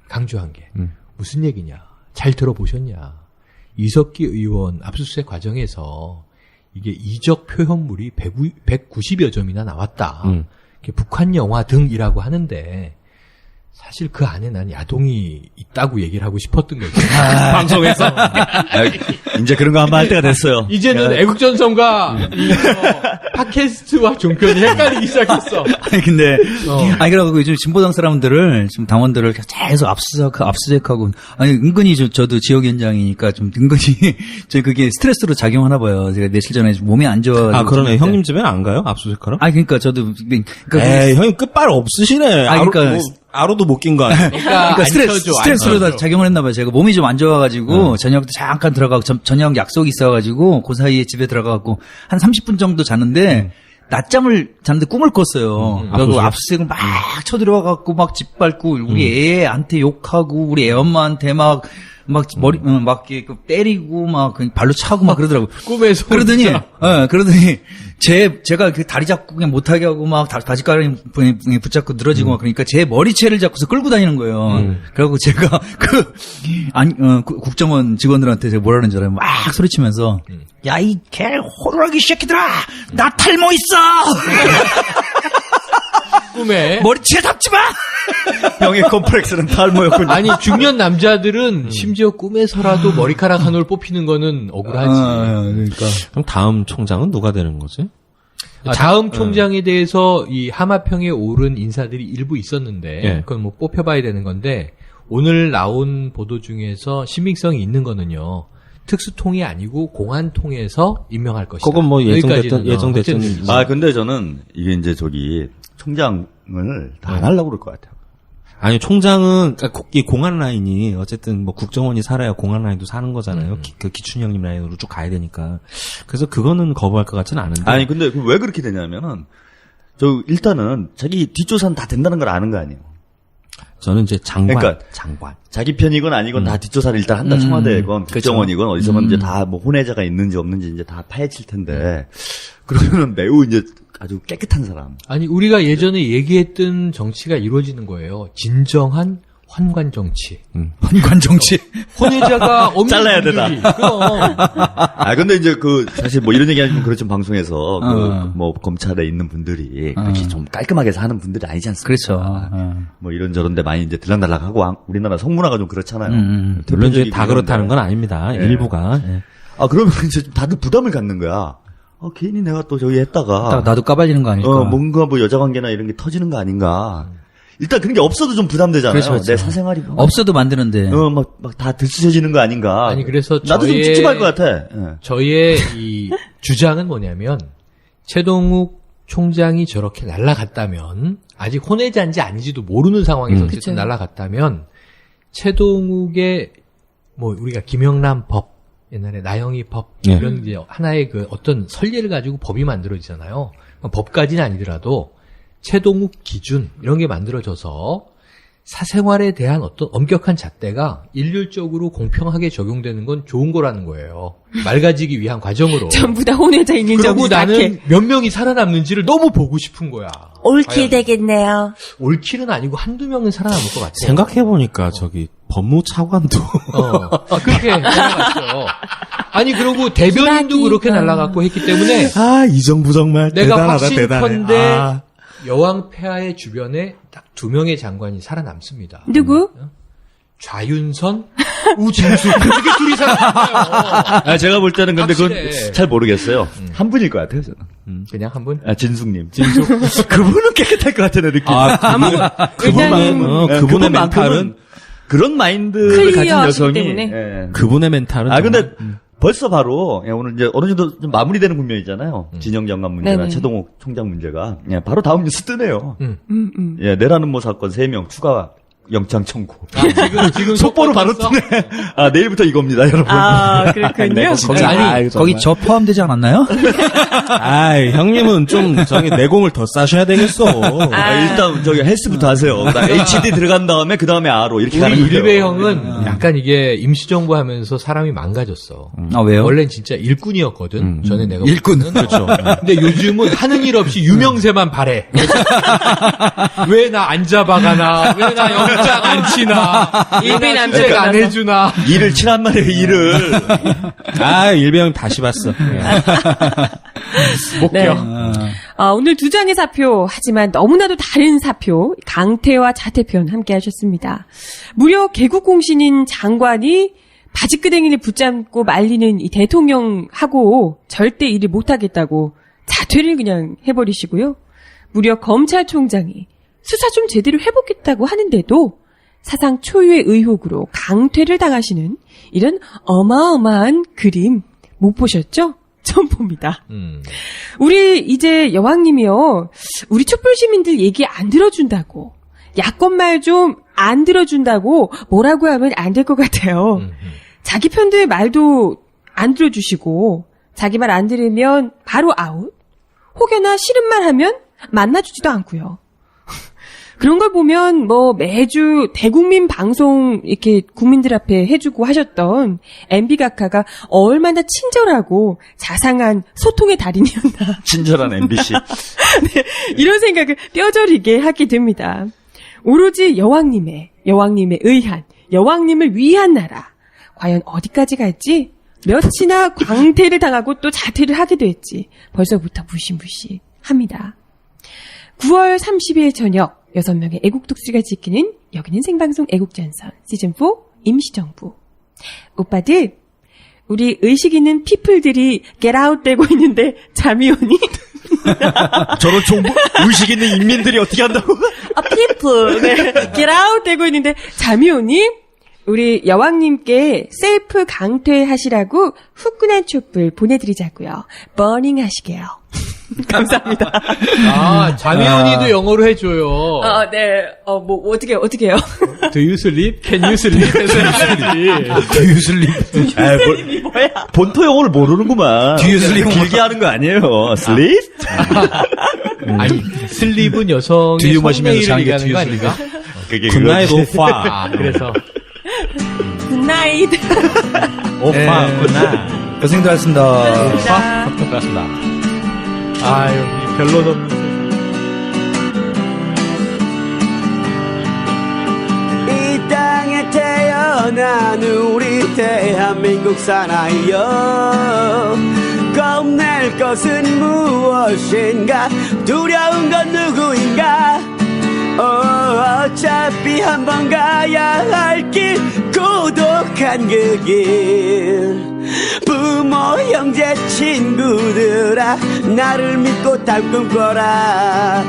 강조한 게 무슨 얘기냐. 잘 들어보셨냐. 이석기 의원 압수수색 과정에서 이게 이적 표현물이 190여 점이나 나왔다. 북한 영화 등이라고 하는데 사실 그 안에 난 야동이 있다고 얘기를 하고 싶었던 거죠. 방송에서. 이제 그런 거 한번 할 때가 됐어요. 이제는 애국전선과 팟캐스트와 종편이 헷갈리기 시작했어. 근데 그래갖고 요즘 진보당 사람들을 지금 당원들을 계속 압수수색하고 은근히 저도 지역위원장이니까 좀 은근히 그게 스트레스로 작용하나 봐요. 제가 며칠 전에 몸이 안 좋아. 그러네. 형님 집에는 안 가요? 압수수색하러? 그러니까 저도 형님 끝발 없으시네. 아로도 못 낀 거 아니에요? 그러니까 스트레스로 다 작용을 했나 봐요. 제가 몸이 좀 안 좋아가지고 저녁 때 잠깐 들어가고 저녁 약속이 있어가지고 그 사이에 집에 들어가고 한 30분 정도 자는데 낮잠을 자는데 꿈을 꿨어요. 그리고 압수수색을 막 쳐들어와갖고 막 짓밟고 우리 애한테 욕하고 우리 애 엄마한테 막 때리고 막 발로 차고 막 그러더라고. 꿈에서. 그러더니 제가 그 다리 잡고 그냥 못하게 하고 막 바지가랑이 붙잡고 늘어지고 막 그러니까 제 머리채를 잡고서 끌고 다니는 거예요. 그래갖고 제가 국정원 직원들한테 제가 뭐라는 줄 알아요? 막 소리치면서 야, 이 개 호루라기 새끼들아! 나 탈모 있어! 꿈에. 머리채 잡지 마! 형의 컴플렉스는 탈모였군요. 아니, 중년 남자들은 심지어 꿈에서라도 머리카락 한 올 뽑히는 거는 억울하지. 그러니까. 그럼 다음 총장은 누가 되는 거지? 다음 총장에 대해서 이 하마평에 오른 인사들이 일부 있었는데, 그건 뭐 뽑혀봐야 되는 건데, 오늘 나온 보도 중에서 신빙성이 있는 거는요, 특수통이 아니고 공안통에서 임명할 것이다. 그건 뭐 예정됐던. 근데 저는 이게 이제 총장을 다 안 하려고 그럴 것 같아요. 아니, 총장은, 이 공안 라인이, 어쨌든 뭐 국정원이 살아야 공안 라인도 사는 거잖아요. 그 기춘 형님 라인으로 쭉 가야 되니까. 그래서 그거는 거부할 것 같지는 않은데. 아니, 근데 왜 그렇게 되냐면은, 일단은 자기 뒷조사는 다 된다는 걸 아는 거 아니에요. 저는 이제 장관. 그러니까 자기 편이건 아니건 다 뒷조사를 일단 한다. 청와대건 국정원이건 어디서건 이제 다 뭐 혼외자가 있는지 없는지 이제 다 파헤칠 텐데. 그러면은 매우 이제 아주 깨끗한 사람. 아니, 우리가 예전에 얘기했던 정치가 이루어지는 거예요. 진정한 환관 정치. 환관 정치. 혼외자가 없는 잘라야 분들이. 되다. 그럼. 근데 이제 사실 뭐 이런 얘기 하시면 그렇죠. 방송에서 뭐 검찰에 있는 분들이 그렇게 좀 깔끔하게 사는 분들이 아니지 않습니까? 그렇죠. 뭐 이런저런데 많이 이제 들락날락하고 우리나라 성문화가 좀 그렇잖아요. 물론 이제 다 그렇다는 건 아닙니다. 일부가. 그러면 이제 다들 부담을 갖는 거야. 괜히 내가 또 저기 했다가 나도 까발리는 거 아닐까. 뭔가 뭐 여자 관계나 이런 게 터지는 거 아닌가. 일단 그런 게 없어도 좀 부담되잖아요. 그렇죠, 그렇죠. 내 사생활이 뭐. 없어도 만드는데. 막 다 들쑤셔지는 거 아닌가. 아니, 그래서 나도 좀 찝찝할 것 같아. 예. 저희의 이 주장은 뭐냐면, 최동욱 총장이 저렇게 날아갔다면, 아직 혼외자인지 아닌지도 모르는 상황에서 어쨌든 날아갔다면, 최동욱의, 우리가 김영란 법, 옛날에 나영희 법, 이런 이제 하나의 그 어떤 선례를 가지고 법이 만들어지잖아요. 법까지는 아니더라도, 최동욱 기준, 이런 게 만들어져서, 사생활에 대한 어떤 엄격한 잣대가 일률적으로 공평하게 적용되는 건 좋은 거라는 거예요. 맑아지기 위한 과정으로. 전부 다 혼외자인지 그리고 나는 몇 명이 살아남는지를 너무 보고 싶은 거야. 올킬 되겠네요. 올킬은 아니고 한두 명은 살아남을 것 같아. 생각해보니까 저기 법무차관도. 그렇게 날아갔어요. 아니, 그리고 대변인도 그렇게 날아갔고 했기 때문에. 이 정부 정말 내가 대단하다, 확신컨대 대단해. 여왕 폐하의 주변에 딱 2명의 장관이 살아남습니다. 누구? 좌윤선, 우진수. 그렇게 둘이 살아남아요. 제가 볼 때는 근데 확실해. 그건 잘 모르겠어요. 한 분일 것 같아요, 저는. 그냥 한 분? 진숙님. 그분은 깨끗할 것 같아, 내 느낌. 그분의 멘탈은 그런 마인드를 가진 여성이. 그분의 멘탈은. 근데 벌써 바로 오늘 이제 어느 정도 좀 마무리되는 국면이잖아요. 진영 장관 문제나 네네. 최동욱 총장 문제가 바로 다음 뉴스 뜨네요. 내라는 모 사건 3명 추가 영장 청구. 지금 속보로 바로 뜨네. 내일부터 이거입니다, 여러분. 그렇군요. 거기 저 포함되지 않았나요? 형님은 좀 내공을 더 싸셔야 되겠어. 일단 저기 헬스부터 하세요. HD 들어간 다음에 그 다음에 R로 이렇게 가는 우리 거예요. 일베 형은 약간 이게 임시정부 하면서 사람이 망가졌어. 왜요? 원래는 진짜 일꾼이었거든. 전에 내가. 일꾼. 그렇죠. 근데 요즘은 하는 일 없이 유명세만 바래. 왜 나 안 잡아가나? 왜 나 영장 안 치나? 일베 남자 책 안 해주나? 일을 치란 말이에요, 일을. 일배 형 다시 봤어. 네. 오늘 2장의 사표, 하지만 너무나도 다른 사표, 강태와 자태편 함께 하셨습니다. 무려 개국공신인 장관이 바지끄댕이를 붙잡고 말리는 이 대통령하고 절대 일을 못하겠다고 자퇴를 그냥 해버리시고요. 무려 검찰총장이 수사 좀 제대로 해보겠다고 하는데도 사상 초유의 의혹으로 강퇴를 당하시는 이런 어마어마한 그림 못 보셨죠? 처음 봅니다. 우리 이제 여왕님이요. 우리 촛불 시민들 얘기 안 들어준다고. 야권 말 좀 안 들어준다고 뭐라고 하면 안 될 것 같아요. 자기 편들 말도 안 들어주시고 자기 말 안 들으면 바로 아웃. 혹여나 싫은 말 하면 만나주지도 않고요. 그런 걸 보면 매주 대국민 방송 이렇게 국민들 앞에 해주고 하셨던 MB 각하가 얼마나 친절하고 자상한 소통의 달인이었나. 친절한 MBC. 네, 이런 생각을 뼈저리게 하게 됩니다. 오로지 여왕님의 의한, 여왕님을 위한 나라. 과연 어디까지 갈지 몇이나 광태를 당하고 또 자퇴를 하기도 했지. 벌써부터 무시무시합니다. 9월 30일 저녁 6명의 애국독수가 지키는 여기는 생방송 애국전선 시즌4 임시정부. 오빠들, 우리 의식 있는 피플들이 겟아웃 되고 있는데 잠이 오니? 저런 정부 의식 있는 인민들이 어떻게 한다고? 피플. 네. 겟아웃 되고 있는데 잠이 오니? 우리 여왕님께 셀프 강퇴하시라고 후끈한 촛불 보내드리자고요. 버닝 하시게요. 감사합니다. 장혜원이도 영어로 해줘요. 네. 어떻게 해요? Do you sleep? Can you sleep? 해서 해야지. Do you sleep? 슬립이 뭐야? 본토 영어를 모르는구만. Do you sleep? 길게 하는 거 아니에요. sleep? 아니, 슬립은 여성의 Do you 마시면서 성매일을 자는 게 얘기하는 거 do you 아닌가? 그게 굿나잇 오빠. 그래서. 굿나잇. 오빠, 굿나잇. 고생들 하셨습니다. 고맙습니다. 여기 별로 없는 이 땅에 태어난 우리 대한민국 사나이여 겁낼 것은 무엇인가 두려운 건 누구인가 어차피 한 번 가야 할 길 고독한 그 길 부모 형제 친구들아 나를 믿고 달 꿈꿔라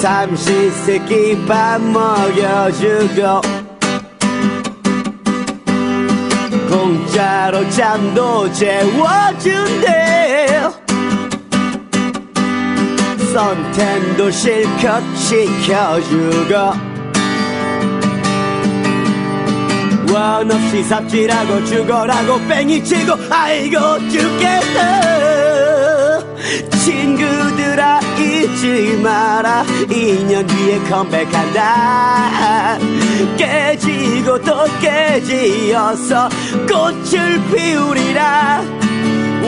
삼시세끼 밥 먹여주고 공짜로 잠도 재워준대 선탠도 실컷 시켜주고 원 없이 삽질하고 죽어라고 뺑이치고 아이고 죽겠다 친구들아 잊지 마라 2년 뒤에 컴백한다 깨지고 또 깨지어서 꽃을 피우리라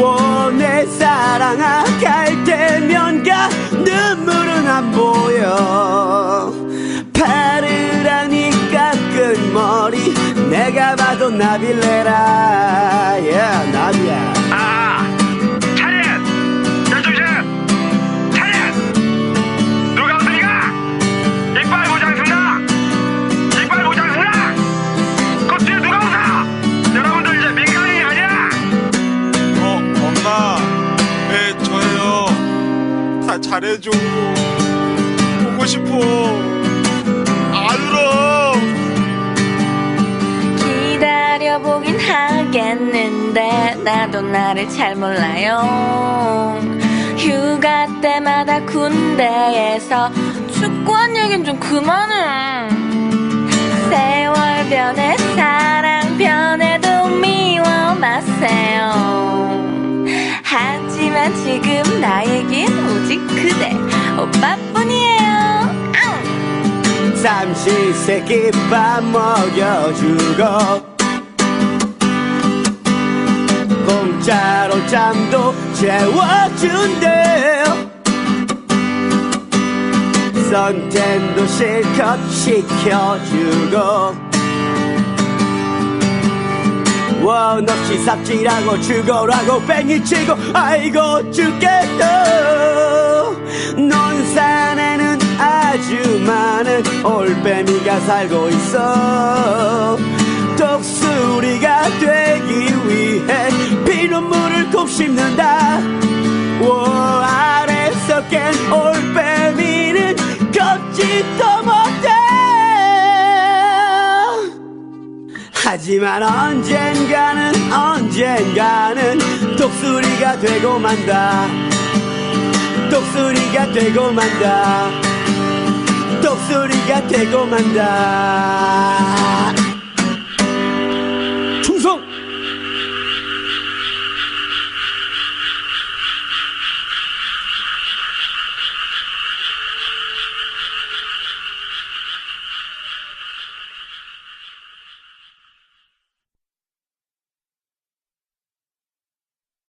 오 내 사랑아 갈 때면 가 눈물은 안 보여 파르라니까 끈 머리 내가 봐도 나빌레라 yeah, 나비야 차렷! 열중심! 차렷! 누가 웃으니까? 이빨 보장습니다! 이빨 보장습니다! 그 뒤에 누가 웃어? 여러분들 이제 민간인이 아니야! 엄마 네 저예요 다 잘해줘 보고 싶어 안 울어 기다려보긴 하겠는데 나도 나를 잘 몰라요 휴가 때마다 군대에서 축구한 얘긴 좀 그만해 세월 변해 사랑 변해도 미워마세요 하지만 지금 나에겐 오직 그대 오빠뿐이에요 삼시세끼 밥 먹여주고 공짜로 잠도 재워준대 선탠도 실컷 시켜주고 원 없이 삽질하고 죽어라고 뺑이치고 아이고 죽겠다 논산에는 아주 많은 올빼미가 살고 있어 독수리가 되기 위해 피눈물을 곱씹는다 오 아래서 깬 올빼미는 걷지도 못해 하지만 언젠가는 독수리가 되고 만다 독수리가 되고 만다 독수리가 되고 만다